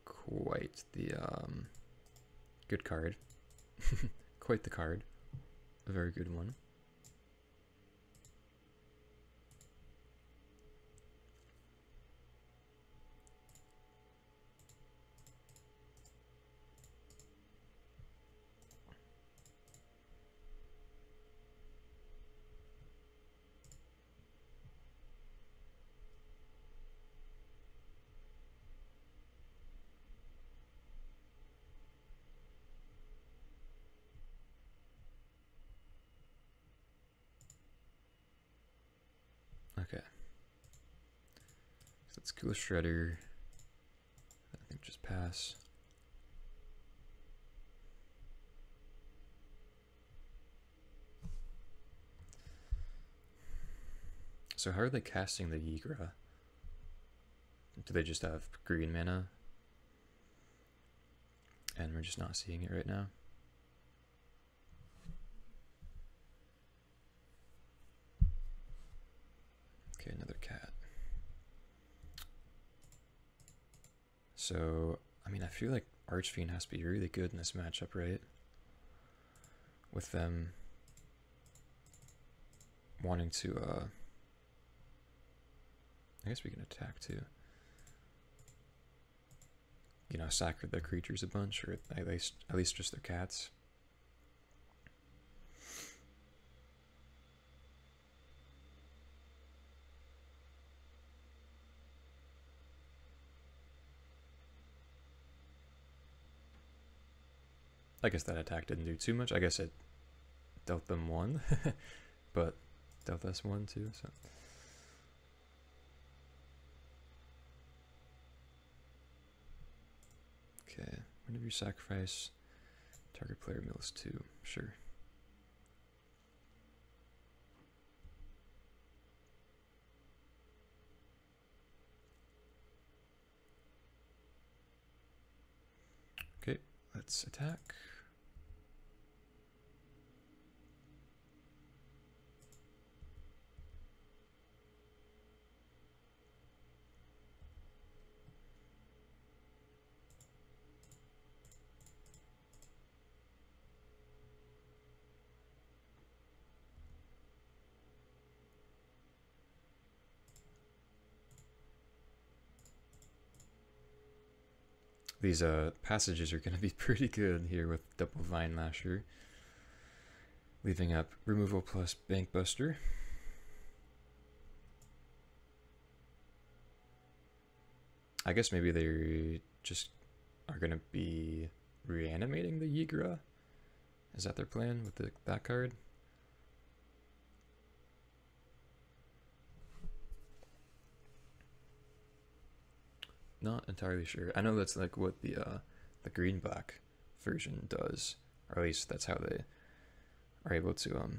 quite the good card. Quite the card. A very good one. Okay. So let's kill a Shredder. I think just pass. So how are they casting the Yigura? Do they just have green mana? And we're just not seeing it right now. Okay, another cat. So, I mean, I feel like Archfiend has to be really good in this matchup, right? With them wanting to, I guess we can attack too. You know, sack their creatures a bunch, or at least just their cats. I guess that attack didn't do too much. I guess it dealt them 1, but dealt us 1 too, so. Okay, whenever you sacrifice, target player mills 2, sure. Okay, let's attack. These passages are going to be pretty good here with double Vinelasher. Leaving up removal plus Bankbuster. I guess maybe they just are going to be reanimating the Yigura. Is that their plan with that card? Not entirely sure. I know that's like what the green-black version does, or at least that's how they are able to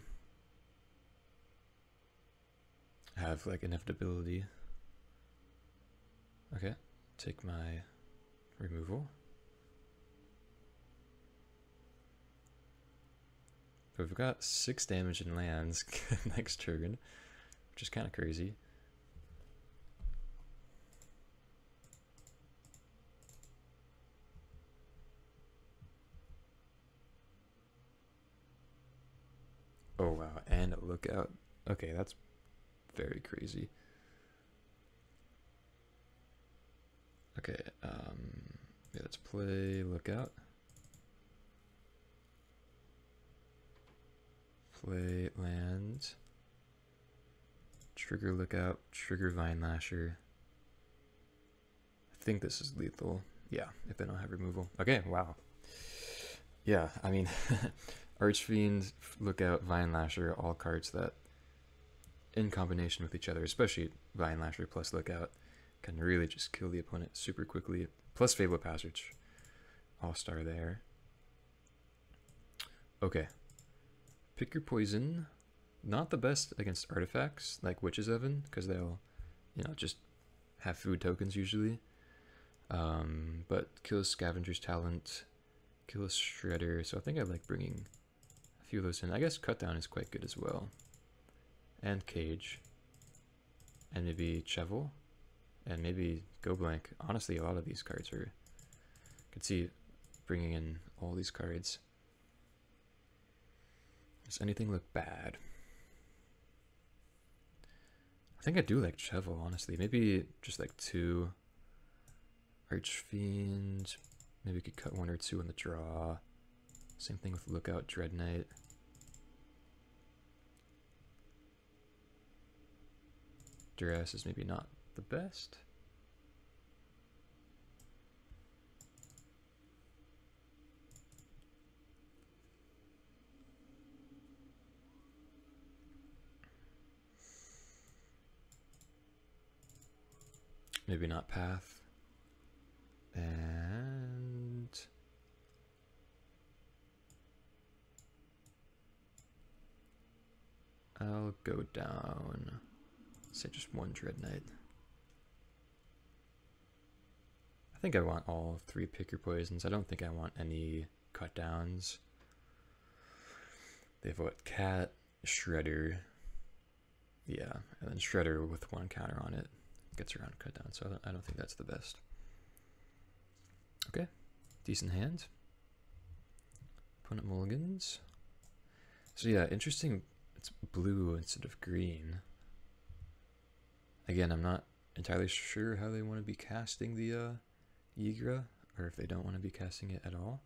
have like inevitability. Okay, take my removal. But we've got 6 damage in lands next turn, which is kind of crazy. Oh wow, and a lookout. Okay, that's very crazy. Okay, yeah, let's play Lookout. Play land. Trigger Lookout, trigger Vinelasher. I think this is lethal. Yeah, if they don't have removal. Okay, wow. Yeah, I mean, Archfiend, Lookout, Vinelasher, all cards that, in combination with each other, especially Vinelasher plus Lookout, can really just kill the opponent super quickly. Plus Fabled Passage. All-star there. Okay. Pick your poison. Not the best against artifacts, like Witch's Oven, because they'll, you know, just have food tokens usually. But kills Scavenger's Talent, kills Shredder, so I think I like bringing a few of those in. I guess Cutdown is quite good as well. And Cage. And maybe Chevill. And maybe Go Blank. Honestly, a lot of these cards are... I could see bringing in all these cards. Does anything look bad? I think I do like Chevill, honestly. Maybe just like 2 Archfiend. Maybe we could cut 1 or 2 in the draw. Same thing with Lookout, Dreadknight. Duress is maybe not the best. Maybe not Path. And I'll go down, say just 1 Dreadknight. I think I want all 3 pick your poisons. I don't think I want any cut downs. They have what? Cat, Shredder. Yeah, and then Shredder with 1 counter on it gets around cut down, so I don't think that's the best. Okay, decent hand. Opponent mulligans. So yeah, interesting. It's blue instead of green. Again, I'm not entirely sure how they want to be casting the Ygra, or if they don't want to be casting it at all.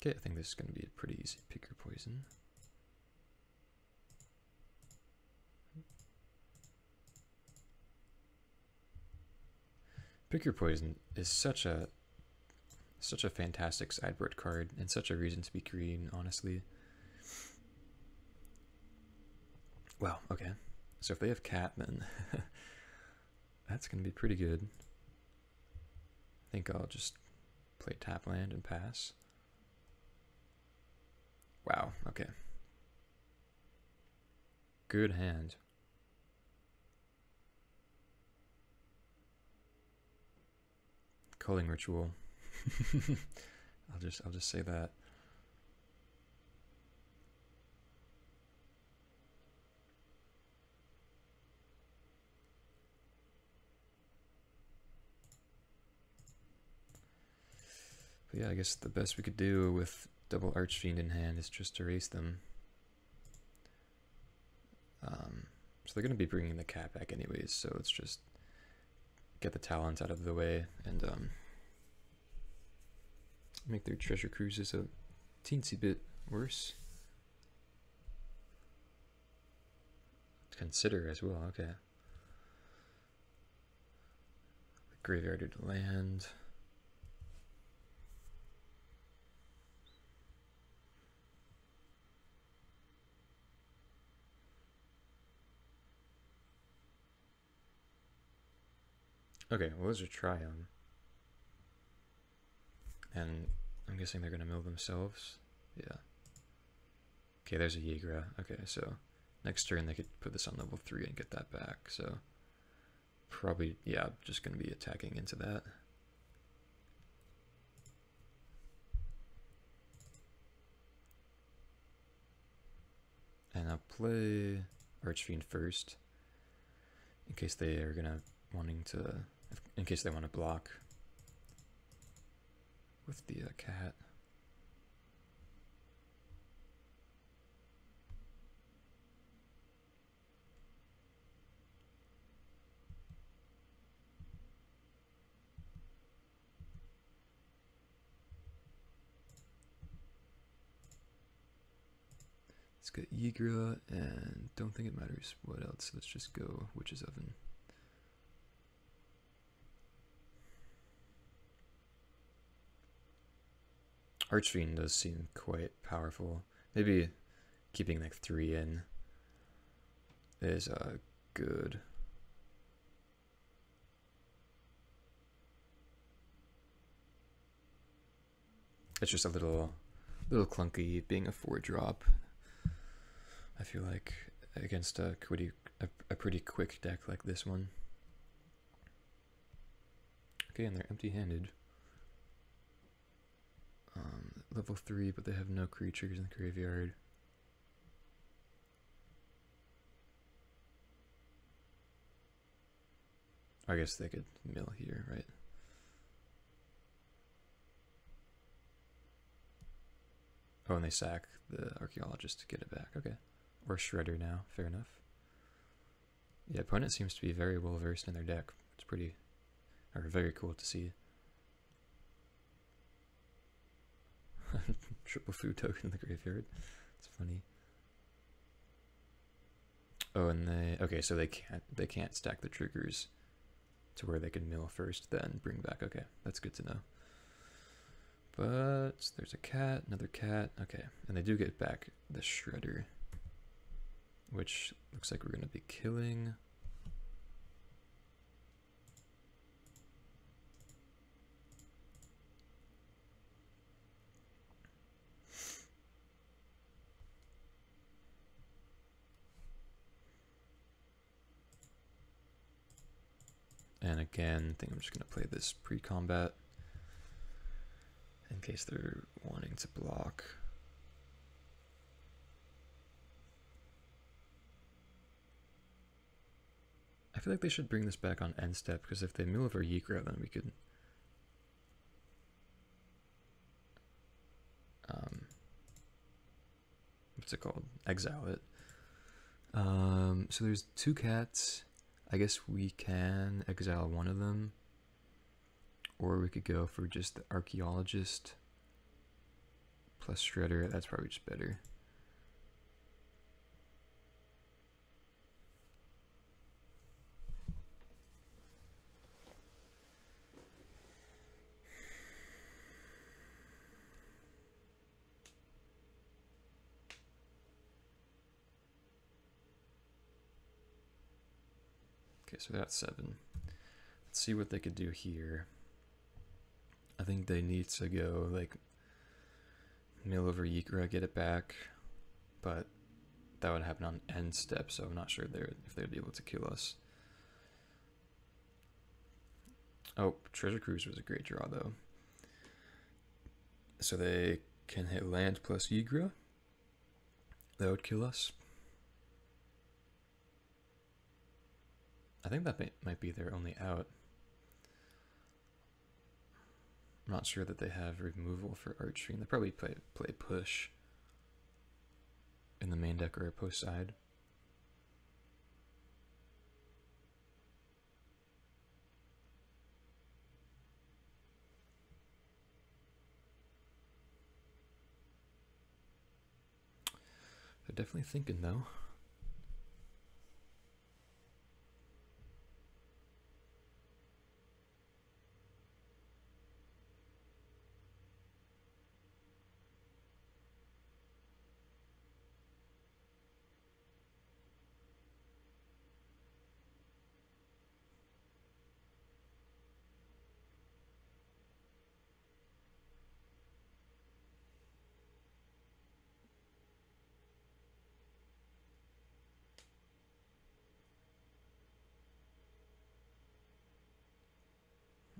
Okay, I think this is going to be a pretty easy pick your poison. Pick your poison is such a fantastic sideboard card and such a reason to be green, honestly. Wow, okay. So if they have Cat, then that's going to be pretty good. I think I'll just play tap land and pass. Wow, okay. Good hand. Culling Ritual. I'll just say that. But yeah, I guess the best we could do with double Archfiend in hand is just erase them. So they're going to be bringing the cat back anyways, so let's just get the talent out of the way and make their treasure cruises a teensy bit worse. Consider as well, okay. Graveyarded land. Okay, well, those are Triumph. And I'm guessing they're going to mill themselves. Yeah. Okay, there's a Ygra. Okay, so next turn they could put this on level 3 and get that back. So probably, yeah, just going to be attacking into that. And I'll play Archfiend first in case they are going to in case they want to block with the cat. Let's get Ygra, and don't think it matters what else. Let's just go Witch's Oven. Archfiend does seem quite powerful. Maybe keeping like 3 in is good. It's just a little clunky being a 4-drop. I feel like against a pretty quick deck like this one. Okay, and they're empty-handed. Level 3, but they have no creatures in the graveyard. I guess they could mill here, right? Oh, and they sack the Archaeologist to get it back. Okay. Or Shredder now. Fair enough. Yeah, opponent seems to be very well versed in their deck. It's pretty, or very cool to see. Triple food token in the graveyard. It's funny. Oh, and okay, so they can't stack the triggers to where they can mill first, then bring back. Okay, that's good to know. But there's a cat, another cat. Okay, and they do get back the Shredder, which looks like we're going to be killing. And again, I think I'm just going to play this pre-combat in case they're wanting to block. I feel like they should bring this back on end step, because if they mill over Ygra, then we could what's it called? Exile it. So there's 2 cats. I guess we can exile one of them, or we could go for just the Archaeologist plus Shredder. That's probably just better. Okay, so that's 7. Let's see what they could do here. I think they need to go like mill over Ygra, get it back, but that would happen on end step, so I'm not sure if they'd be able to kill us. Oh, Treasure Cruise was a great draw though. So they can hit land plus Ygra. That would kill us. I think that might be their only out. I'm not sure that they have removal for Archfiend. They probably play push in the main deck or a post side. They're definitely thinking though.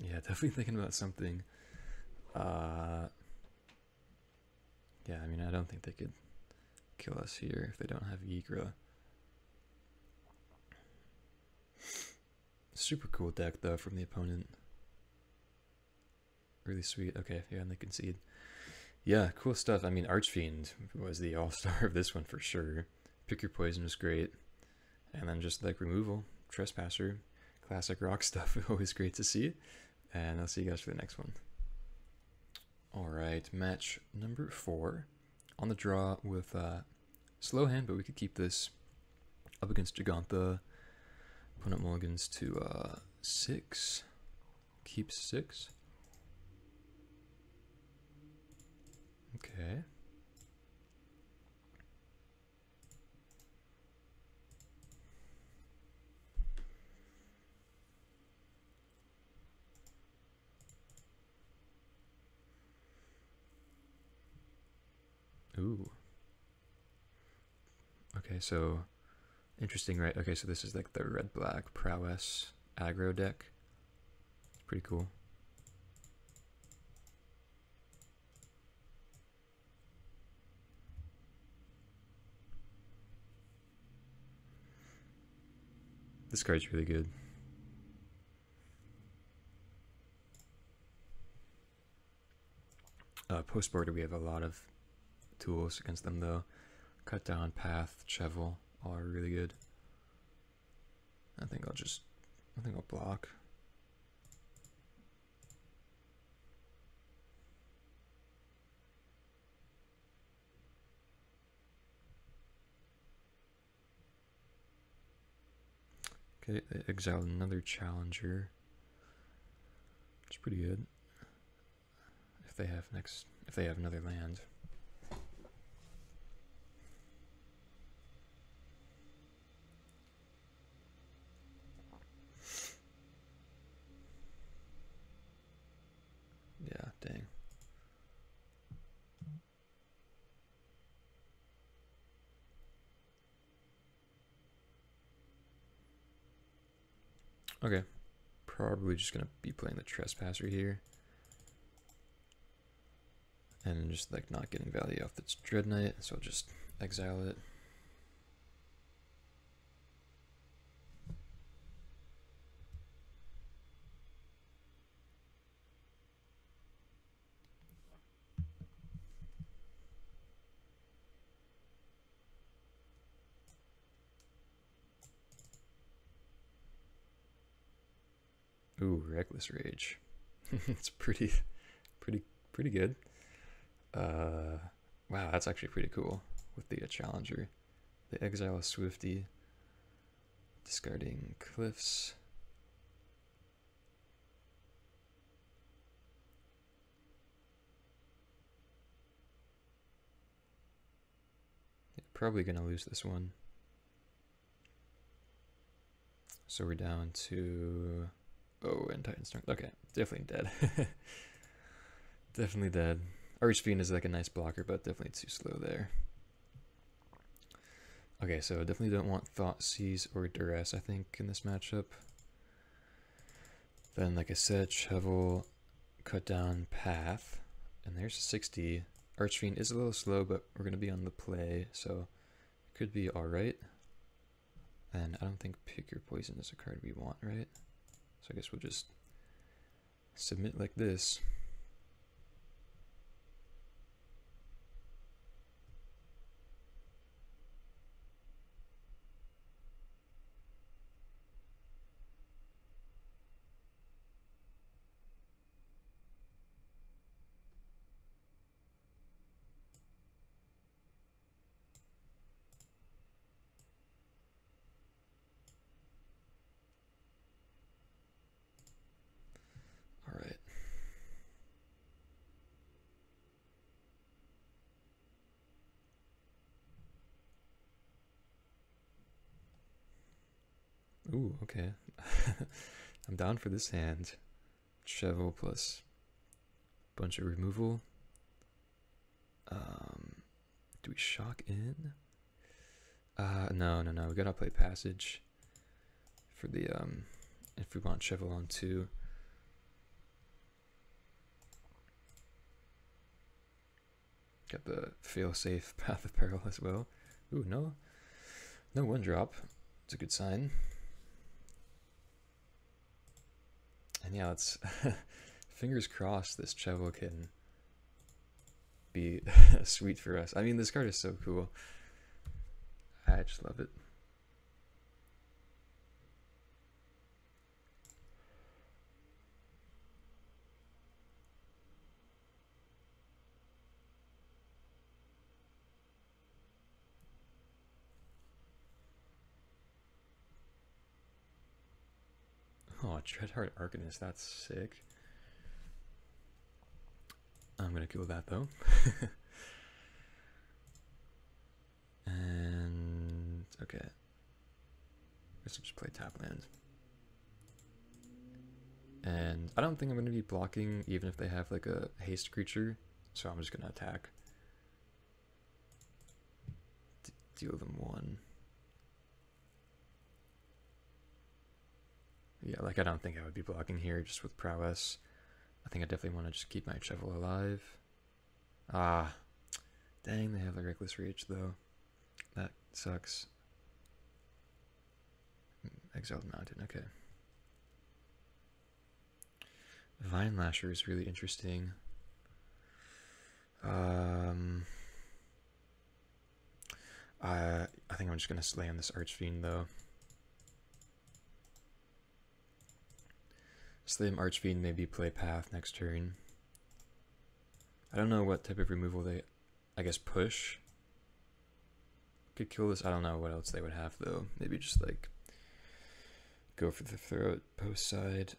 Yeah, definitely thinking about something. Yeah, I mean, I don't think they could kill us here if they don't have Ygra. Super cool deck though from the opponent. Really sweet. Okay, yeah, and they concede. Yeah, cool stuff. I mean, Archfiend was the all-star of this one for sure. Pick your poison was great. And then just like removal, Trespasser, classic rock stuff. Always great to see. And I'll see you guys for the next one. All right, match number 4 on the draw with Slow hand, but we could keep this up against Gigantha. Opponent mulligans to 6. Keep 6. Okay. Ooh. Okay, so interesting, right? Okay, so this is like the red-black prowess aggro deck. Pretty cool. This card's really good. Post border, we have a lot of tools against them though. Cut down, path, Chevill, all are really good. I think I'll block. Okay, they exile another challenger. It's pretty good. If they have another land. Yeah, dang. Okay, probably just gonna be playing the Trespasser here. And just like not getting value off its Dreadknight, so I'll just exile it. Ooh, Reckless Rage. It's pretty good. Wow, that's actually pretty cool with the challenger. The exile a Swifty, discarding Cliffs. Yeah, probably gonna lose this one. So we're down to, oh, and Titanstorm. Okay, definitely dead. Definitely dead. Archfiend is like a nice blocker, but definitely too slow there. Okay, so definitely don't want Thoughtseize or Duress, I think, in this matchup. Then, like I said, Chevill, cut down Path, and there's a 60. Archfiend is a little slow, but we're going to be on the play, so it could be alright. And I don't think Pick Your Poison is a card we want, right? So I guess we'll just submit like this. Alright. Ooh, okay. I'm down for this hand. Chevill plus bunch of removal. Do we shock in? No. We gotta play Passage for the if we want Chevill on 2. Got the fail-safe Path of Peril as well. Ooh, no 1-drop. It's a good sign. And yeah, let's fingers crossed this Chevill can be sweet for us. I mean, this card is so cool. I just love it. Oh, Dreadheart Arcanist, that's sick. I'm gonna kill that though. And okay. Guess I'll just play tap land. And I don't think I'm gonna be blocking even if they have like a haste creature, so I'm just gonna attack. Deal them 1. Yeah, like I don't think I would be blocking here just with prowess. I think I definitely want to just keep my Chevill alive. Ah, dang, they have the Reckless Rage though. That sucks. Exiled Mountain, okay. Vinelasher is really interesting. I think I'm just gonna slay on this Archfiend though. Slay Archfiend, maybe play Path next turn. I don't know what type of removal they, I guess push. Could kill this, I don't know what else they would have though. Maybe just like go for the throat post side.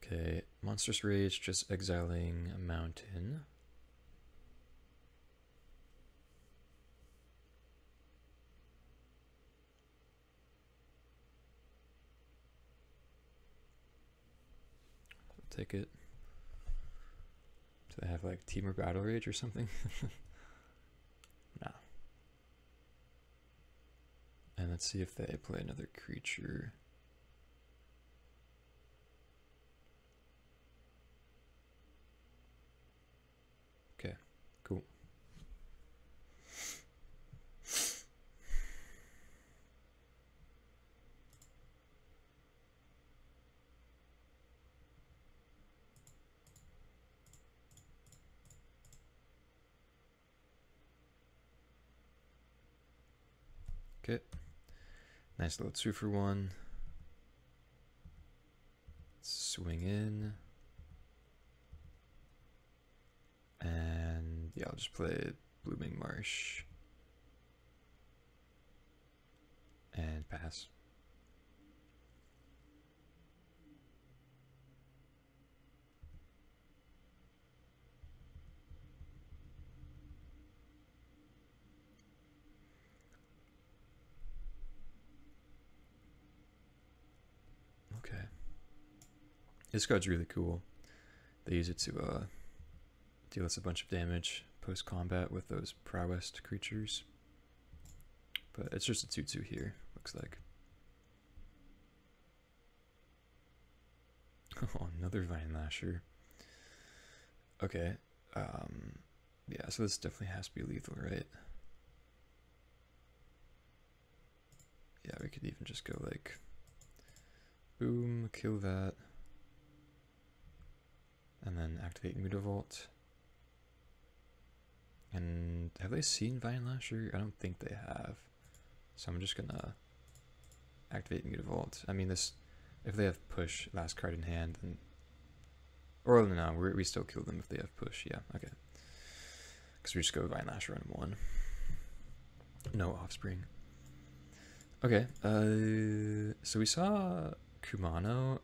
Okay, Monstrous Rage, just exiling a mountain. Take it. Do they have like Team or Battle Rage or something? No. And let's see if they play another creature. Okay, cool. Okay, nice little 2-for-1. Swing in. And yeah, I'll just play Blooming Marsh. And pass. Okay. This card's really cool. They use it to deal us a bunch of damage post-combat with those prowess creatures. But it's just a 2/2 here, looks like. Oh, another Vinelasher. Okay. Yeah, so this definitely has to be lethal, right? Yeah, we could even just go like boom, kill that. And then activate Mutavault. And have they seen Vinelasher? I don't think they have. So I'm just gonna activate Mutavault. I mean, this, if they have push, last card in hand, then, or no, we still kill them if they have push. Yeah, okay. Because we just go Vinelasher on 1. No offspring. Okay. So we saw Kumano,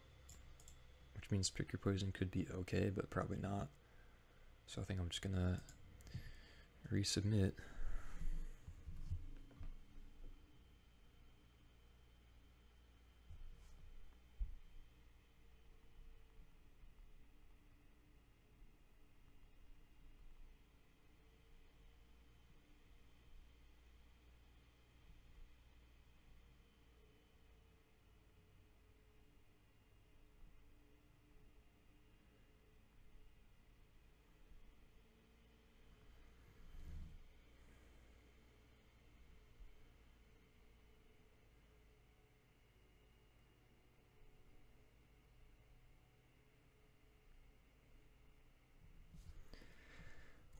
which means pick your poison could be okay, but probably not. So I think I'm just gonna resubmit.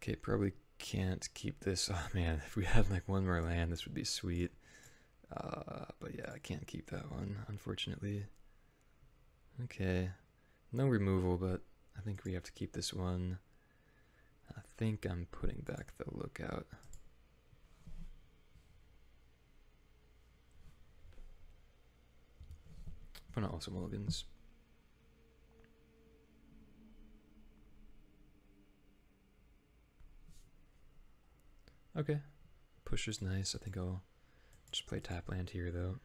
Okay, probably can't keep this. Oh man, if we had like one more land, this would be sweet. But yeah, I can't keep that one, unfortunately. Okay, no removal, but I think we have to keep this one. I think I'm putting back the Lookout. Opponent also mulligans. Okay. Push is nice. I think I'll just play tap land here though.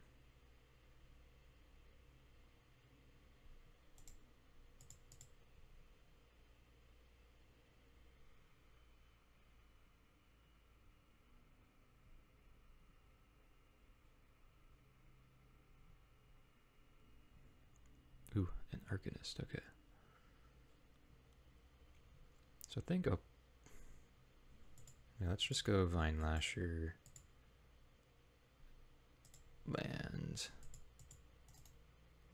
Ooh, an Arcanist, okay. So I think yeah, let's just go Vinelasher, land,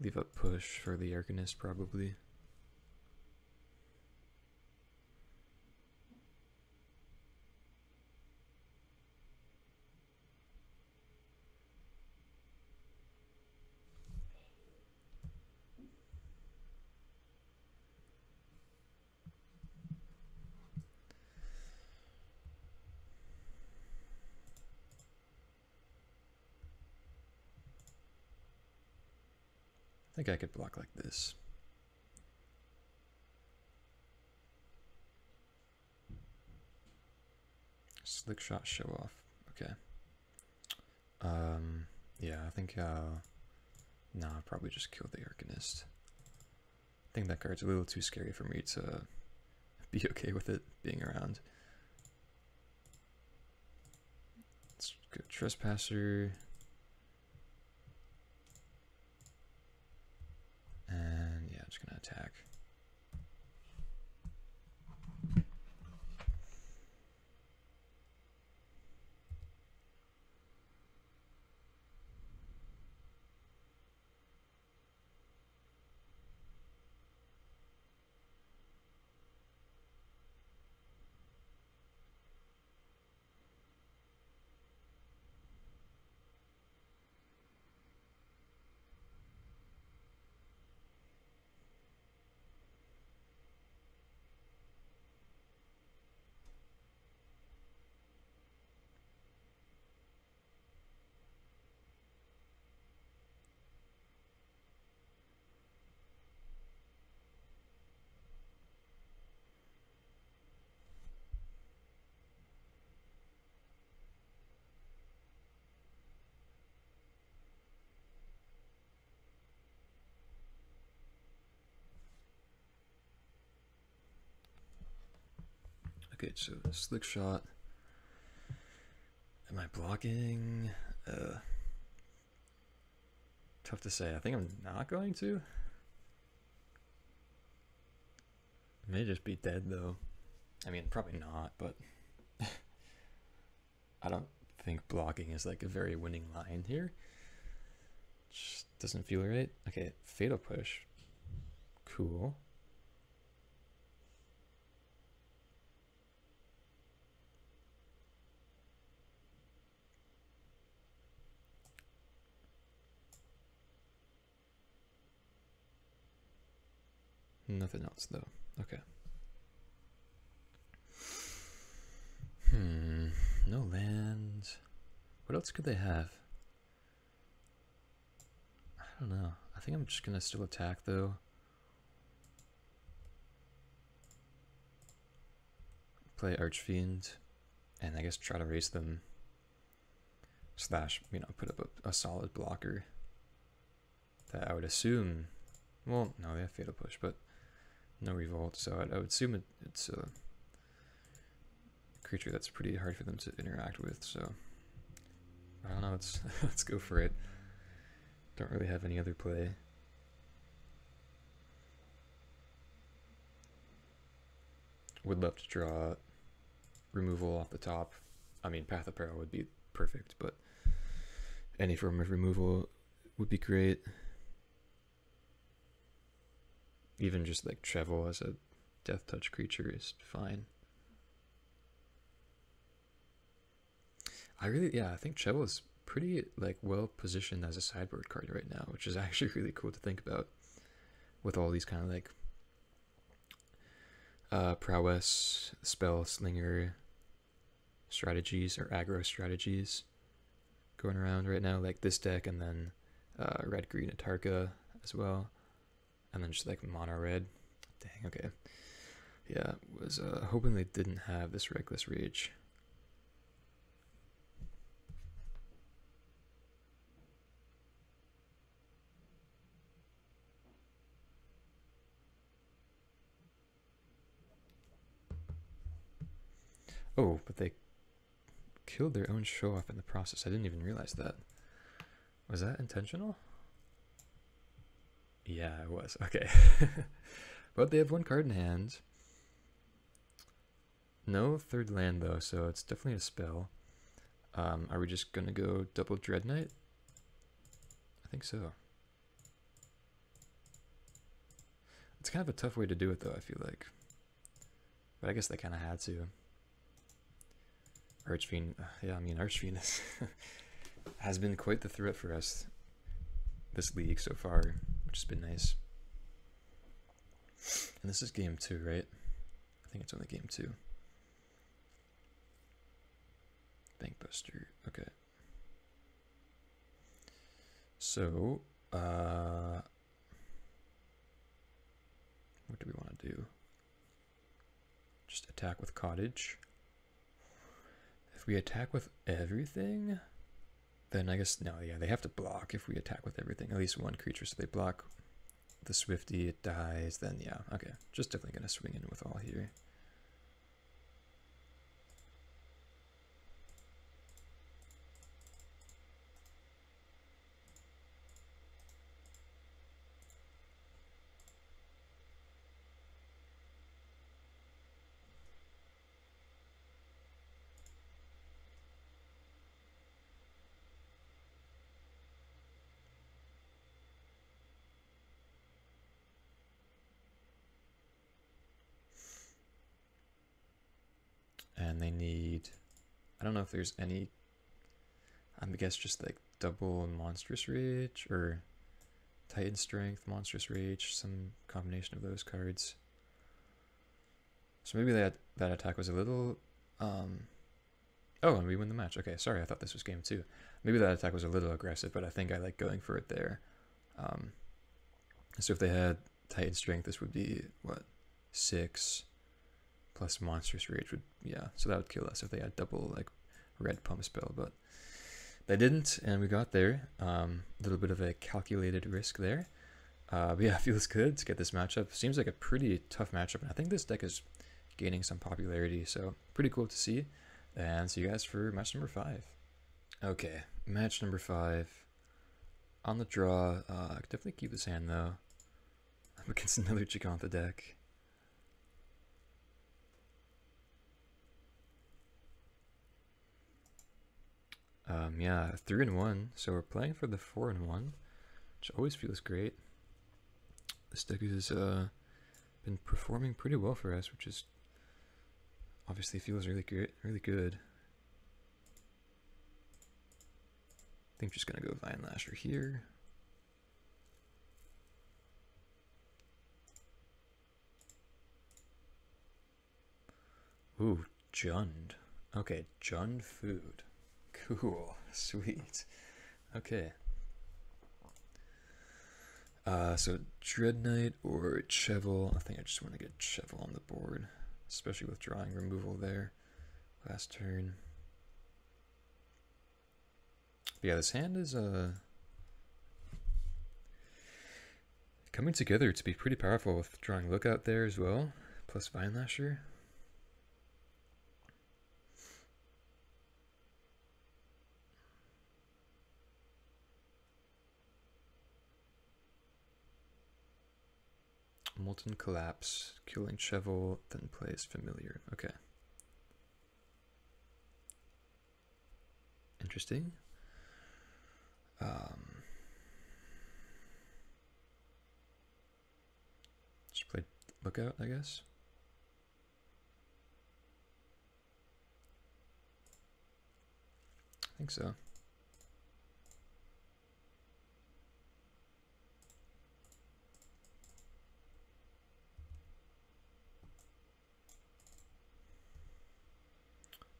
leave up push for the Arcanist probably. I think I could block like this. Slick shot, show off. Okay. Yeah, I think nah, I'll probably just kill the Arcanist. I think that card's a little too scary for me to be okay with it being around. Let's go Trespasser. And yeah, I'm just gonna attack. Okay, so slick shot. Am I blocking? Tough to say. I think I'm not going to. I may just be dead though. I mean, probably not, but I don't think blocking is like a very winning line here. Just doesn't feel right. Okay, fatal push. Cool. Nothing else though. Okay. No land. What else could they have? I don't know. I think I'm just gonna still attack though. Play Archfiend, and I guess try to raise them. Slash, you know, put up a solid blocker that I would assume. Well, no, they have fatal push, but no revolt, so I would assume it's a creature that's pretty hard for them to interact with, so I don't know, let's go for it. Don't really have any other play. Would love to draw removal off the top. I mean, Path of Peril would be perfect, but any form of removal would be great. Even just like Chevill as a death touch creature is fine. I think Chevill is pretty like well positioned as a sideboard card right now, which is actually really cool to think about with all these kind of like prowess, spell slinger strategies or aggro strategies going around right now, like this deck, and then red green Atarka as well. And then just like mono red. Dang, okay. Yeah, was hoping they didn't have this Reckless Rage. Oh, but they killed their own show off in the process. I didn't even realize that. Was that intentional? Yeah, it was. Okay. But they have one card in hand. No third land though, so it's definitely a spell. Are we just gonna go double Dreadknight? I think so. It's kind of a tough way to do it though, I feel like. But I guess they kind of had to. Archfiend, yeah, I mean Archfiend has been quite the threat for us this league so far, which has been nice. And this is game 2, right? I think it's only game 2. Bankbuster, okay. So, what do we want to do? Just attack with Cottage. If we attack with everything, then I guess, no, yeah, they have to block if we attack with everything. At least one creature, so they block the Swifty, it dies, then yeah, okay. Just definitely going to swing in with all here. And they need, I don't know if there's any, I guess just like double Monstrous Rage or Titan Strength, Monstrous Rage, some combination of those cards. So maybe that attack was a little, oh, and we win the match. Okay, sorry, I thought this was game 2. Maybe that attack was a little aggressive, but I think I like going for it there. So if they had Titan Strength, this would be, what, 6 plus Monstrous Rage would, yeah, so that would kill us if they had double, like, red pump spell, but they didn't, and we got there. A little bit of a calculated risk there. But yeah, it feels good to get this matchup. Seems like a pretty tough matchup, and I think this deck is gaining some popularity, so pretty cool to see. And see you guys for match number 5. Okay, match number 5. On the draw, I could definitely keep this hand though. I'm against another Giganta deck. Yeah, 3-1, so we're playing for the 4-1, which always feels great. This deck has been performing pretty well for us, which is obviously feels really great, really good. I think I'm just gonna go Vinelasher here. Ooh, Jund. Okay, Jund food. Cool, sweet. Okay. So Dreadknight or Chevill. I think I just want to get Chevill on the board, especially with drawing removal there. Last turn. But yeah, this hand is coming together to be pretty powerful with drawing Lookout there as well, plus Vinelasher. Molten Collapse, killing Chevill, then plays Familiar. Okay. Interesting. Just play Lookout, I guess. I think so.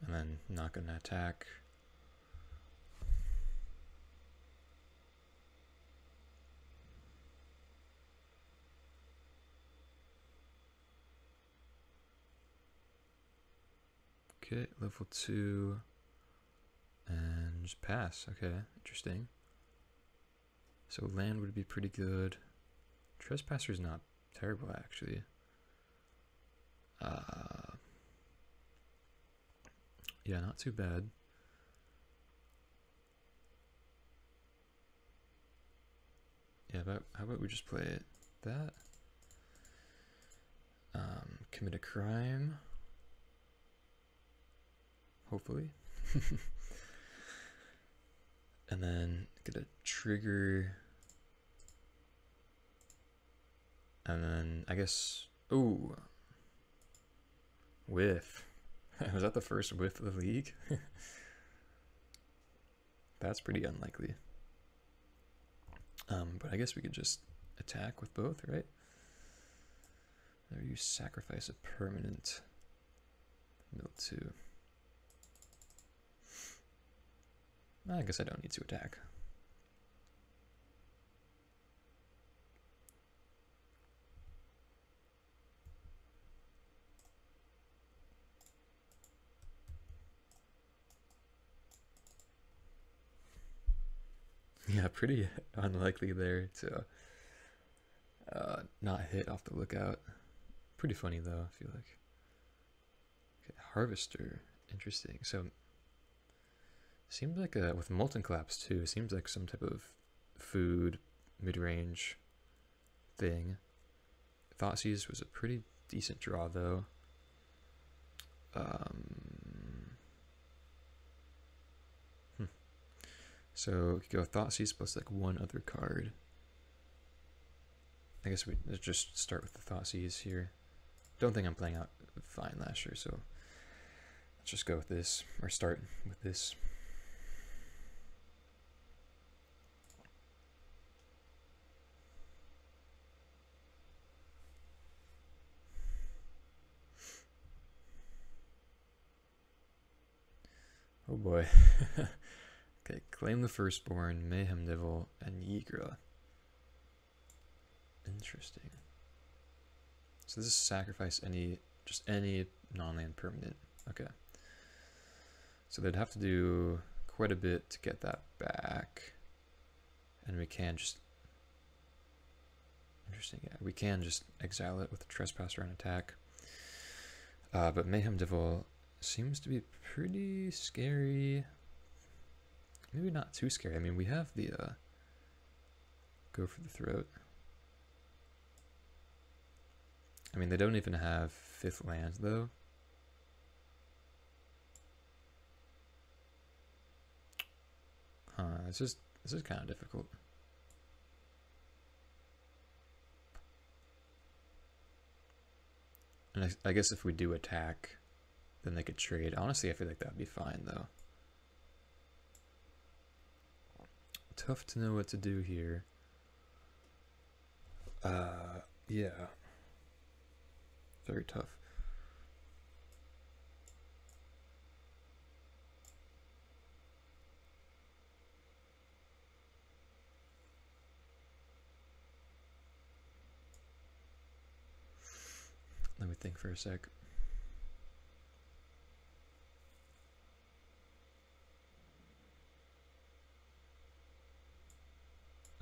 And then not gonna attack. Okay, level 2. And just pass. Okay, interesting. So land would be pretty good. Trespasser's not terrible, actually. Yeah, not too bad. Yeah, how about we just play it? That. Commit a crime. Hopefully. And then get a trigger. And then I guess, ooh, whiff. Was that the first whiff of the league? That's pretty unlikely. But I guess we could just attack with both, right? There you sacrifice a permanent. Mill 2. I guess I don't need to attack. Yeah, pretty unlikely there to not hit off the lookout. Pretty funny though, I feel like. Okay, Harvester, interesting. So seems like with Molten Collapse too, seems like some type of food mid-range thing. Thoughtseize was a pretty decent draw though. So we could go Thoughtseize plus like one other card. I guess we let's just start with the Thoughtseize here. Don't think I'm playing out Vinelasher, so let's just go with this, or start with this. Oh boy. Okay, claim the Firstborn, Mayhem Devil, and Ygra. Interesting. So this is sacrifice just any non-land permanent. Okay. So they'd have to do quite a bit to get that back. And we can just... Interesting, yeah. We can just exile it with a Trespasser on attack. But Mayhem Devil seems to be pretty scary. Maybe not too scary. I mean, we have the go for the throat. I mean, they don't even have 5th lands though. This is kind of difficult. And I guess if we do attack, then they could trade. Honestly, I feel like that'd be fine though. Tough to know what to do here. Yeah. Very tough. Let me think for a sec.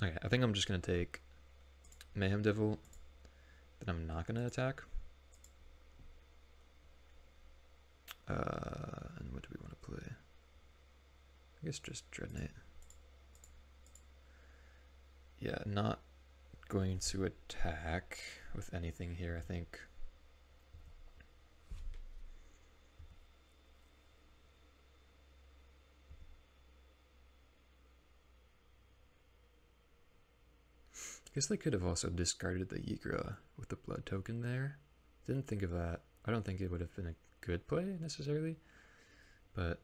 Okay, I think I'm just going to take Mayhem Devil, then I'm not going to attack. And what do we want to play? I guess just Dreadknight. Yeah, not going to attack with anything here, I think. I guess they could have also discarded the Ygra with the blood token there. Didn't think of that. I don't think it would have been a good play necessarily, but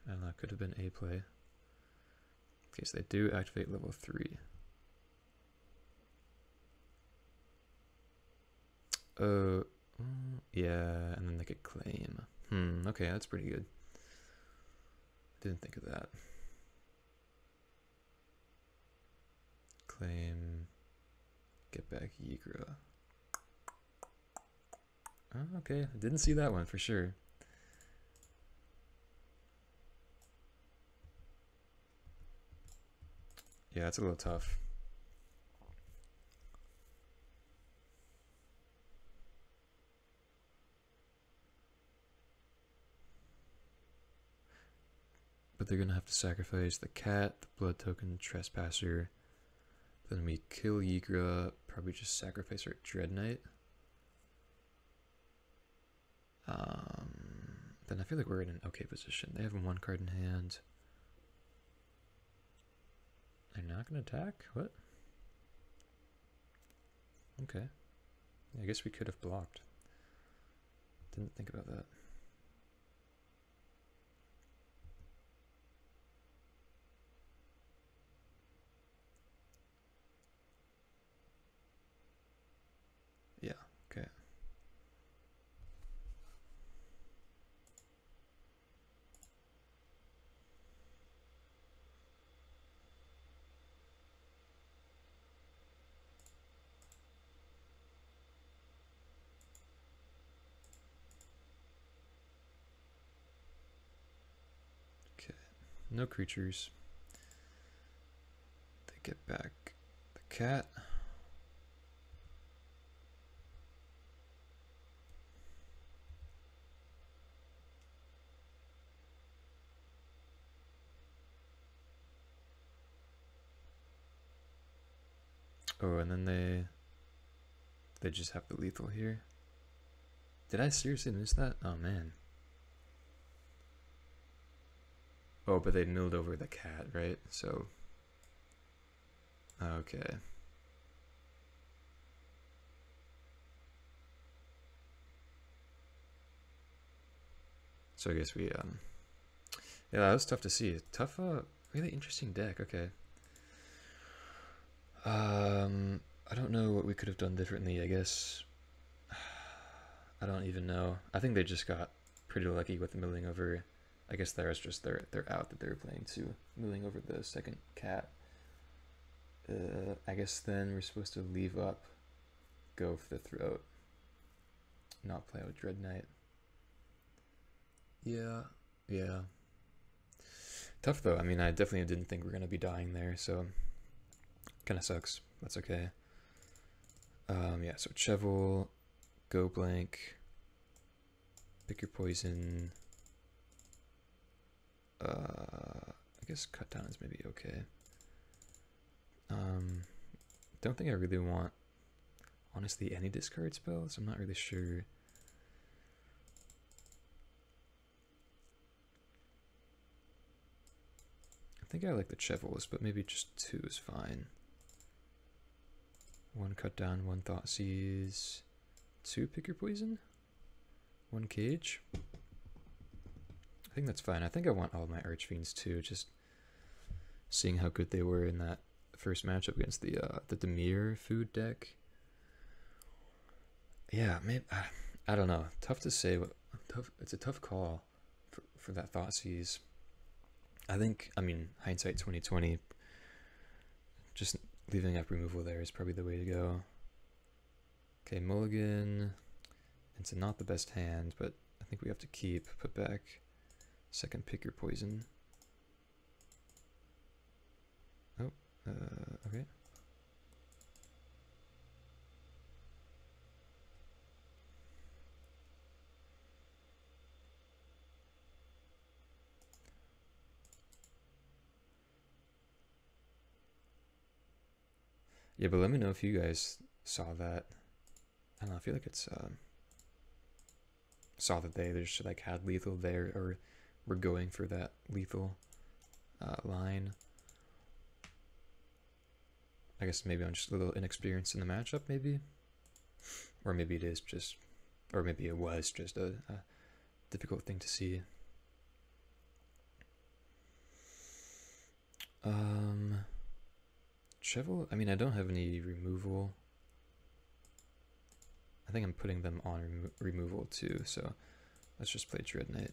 I don't know, it could have been a play. Okay, so they do activate level 3. Yeah, and then they could claim. Okay, that's pretty good. Didn't think of that. Claim, get back Ygra. Oh, okay, I didn't see that one for sure. Yeah, it's a little tough. But they're gonna have to sacrifice the cat, the blood token, Trespasser. Then we kill Ygra, probably just sacrifice our Dreadknight. Then I feel like we're in an okay position. They have one card in hand. They're not gonna attack? What? Okay. Yeah, I guess we could have blocked. Didn't think about that. Yeah, okay. Okay, no creatures. They get back the cat. Oh, and then they just have the lethal here. Did I seriously miss that? Oh man. Oh, but they milled over the cat, right? So okay. So I guess we yeah, that was tough to see. Tough really interesting deck. Okay. I don't know what we could have done differently, I guess. I don't even know. I think they just got pretty lucky with milling over. I guess there was just their out that they were playing too, milling over the second cat. I guess then we're supposed to leave up, go for the throat, not play out Dreadknight. Yeah. Tough though. I mean, I definitely didn't think we were gonna be dying there, so kind of sucks. That's okay. Yeah. So Chevill, go blank, pick your poison. I guess cut down is maybe okay. Don't think I really want, honestly, any discard spells. I'm not really sure. I think I like the Chevills, but maybe just 2 is fine. 1 cut down, 1 Thoughtseize, 2 pick your poison, 1 cage. I think that's fine. I think I want all my Archfiends too, just seeing how good they were in that first matchup against the Dimir food deck. Yeah, maybe, I don't know. Tough to say. It's a tough call for that Thoughtseize. I think, I mean, hindsight 2020, just leaving up removal there is probably the way to go. Okay, mulligan. It's not the best hand, but I think we have to keep. Put back. Second, pick your poison. Oh, okay. Yeah, but let me know if you guys saw that. I don't know, I feel like it's saw that they just like had lethal there, or were going for that lethal line. I guess maybe I'm just a little inexperienced in the matchup, maybe, or maybe it is just, or maybe it was just a difficult thing to see. Chevill, I mean, I don't have any removal. I think I'm putting them on removal too, so let's just play Dreadknight.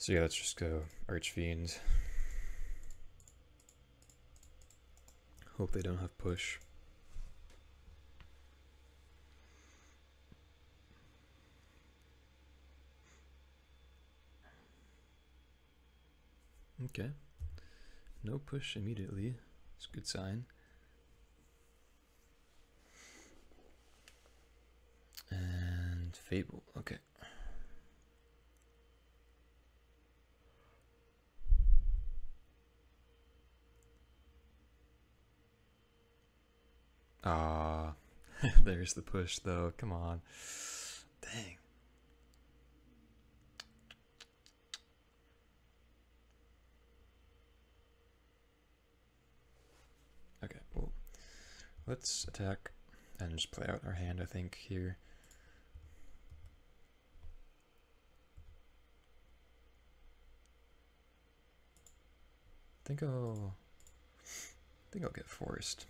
So yeah, let's just go Archfiend. Hope they don't have push. Okay. No push immediately. It's a good sign. And Fable. Okay. Ah, there's the push though. Come on. Dang. Okay, well, let's attack and just play out our hand, I think, here. I think I'll get forced.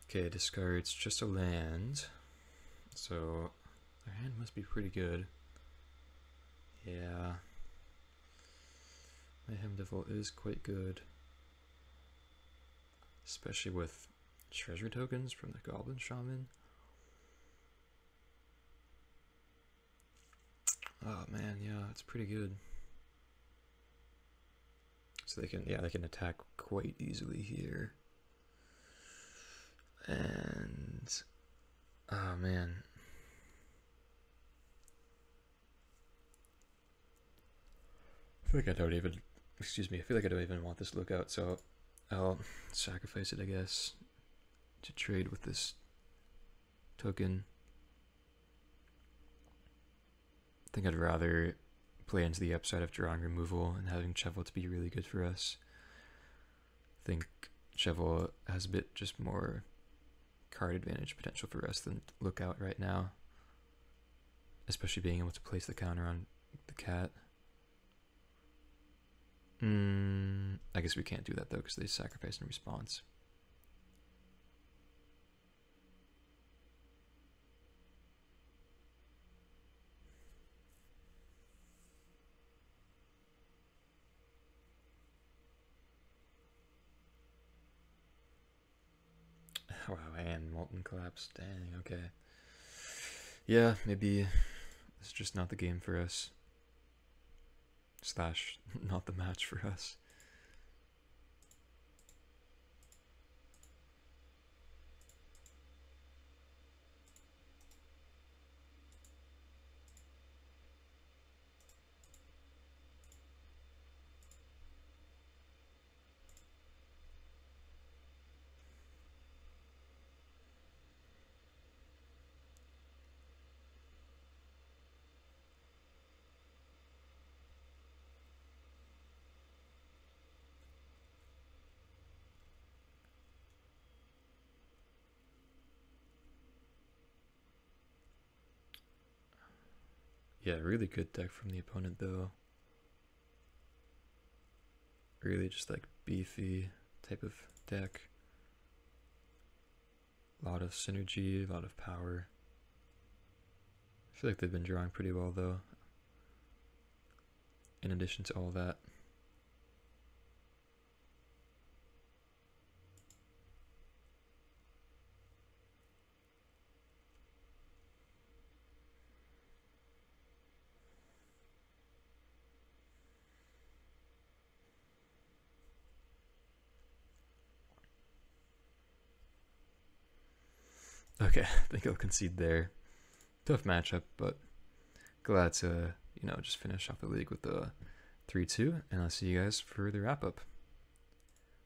Okay, discards just a land, so their hand must be pretty good. Yeah, Mutavault is quite good, especially with treasure tokens from the Goblin Shaman. Oh man, yeah, it's pretty good. So they can attack quite easily here. And oh man, I feel like I don't even, excuse me, I feel like I don't even want this lookout, so I'll sacrifice it, I guess, to trade with this token. I think I'd rather play into the upside of drawing removal and having Chevill to be really good for us. I think Chevill has a bit just more card advantage potential for us than Lookout right now, especially being able to place the counter on the cat. I guess we can't do that though because they sacrifice in response. Wow, and Molten Collapse, dang, okay. Yeah, maybe it's just not the game for us. Slash, not the match for us. Yeah, really good deck from the opponent though. Really just like beefy type of deck. A lot of synergy, a lot of power. I feel like they've been drawing pretty well though, in addition to all that. Okay, I think I'll concede there. Tough matchup, but glad to, you know, just finish off the league with the 3-2, and I'll see you guys for the wrap-up.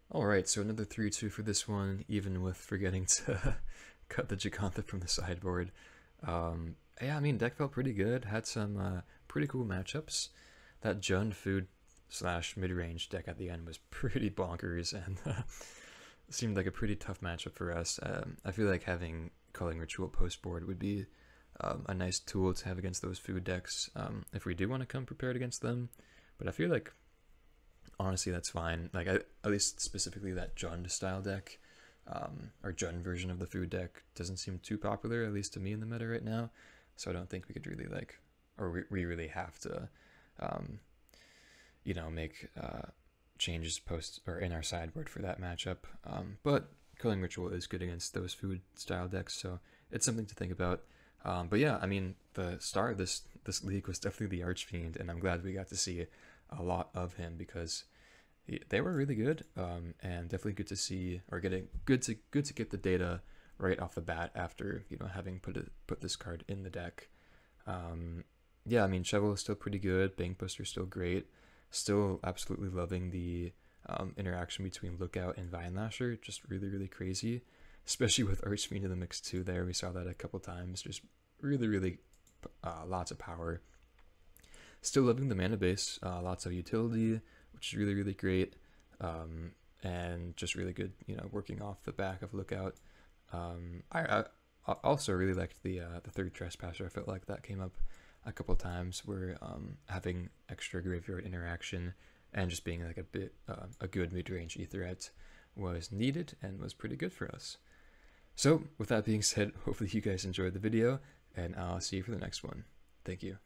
Alright, so another 3-2 for this one, even with forgetting to cut the Gigantha from the sideboard. Yeah, I mean, deck felt pretty good, had some pretty cool matchups. That Jund Food / Midrange deck at the end was pretty bonkers, and seemed like a pretty tough matchup for us. I feel like having Culling Ritual post board would be a nice tool to have against those food decks if we do want to come prepared against them. But I feel like honestly that's fine. Like at least specifically that Jund style deck, or Jund version of the food deck doesn't seem too popular, at least to me in the meta right now. So I don't think we could really like, or we really have to, you know, make changes post or in our sideboard for that matchup. But Culling Ritual is good against those food style decks, so it's something to think about. But yeah, I mean, the star of this league was definitely the Archfiend, and I'm glad we got to see a lot of him because they were really good, and definitely good to see, or good to get the data right off the bat after, you know, having put this card in the deck. Yeah, I mean, Chevill is still pretty good. Bankbuster is still great. Still absolutely loving the interaction between Lookout and Vinelasher. Just really, really crazy. Especially with Archfiend in the mix too there. We saw that a couple times. Just really, really lots of power. Still loving the mana base. Lots of utility, which is really, really great. And just really good, you know, working off the back of Lookout. I also really liked the third Trespasser. I felt like that came up a couple times where having extra graveyard interaction and just being like a good mid-range Aetheret was needed and was pretty good for us. So with that being said, hopefully you guys enjoyed the video, and I'll see you for the next one. Thank you.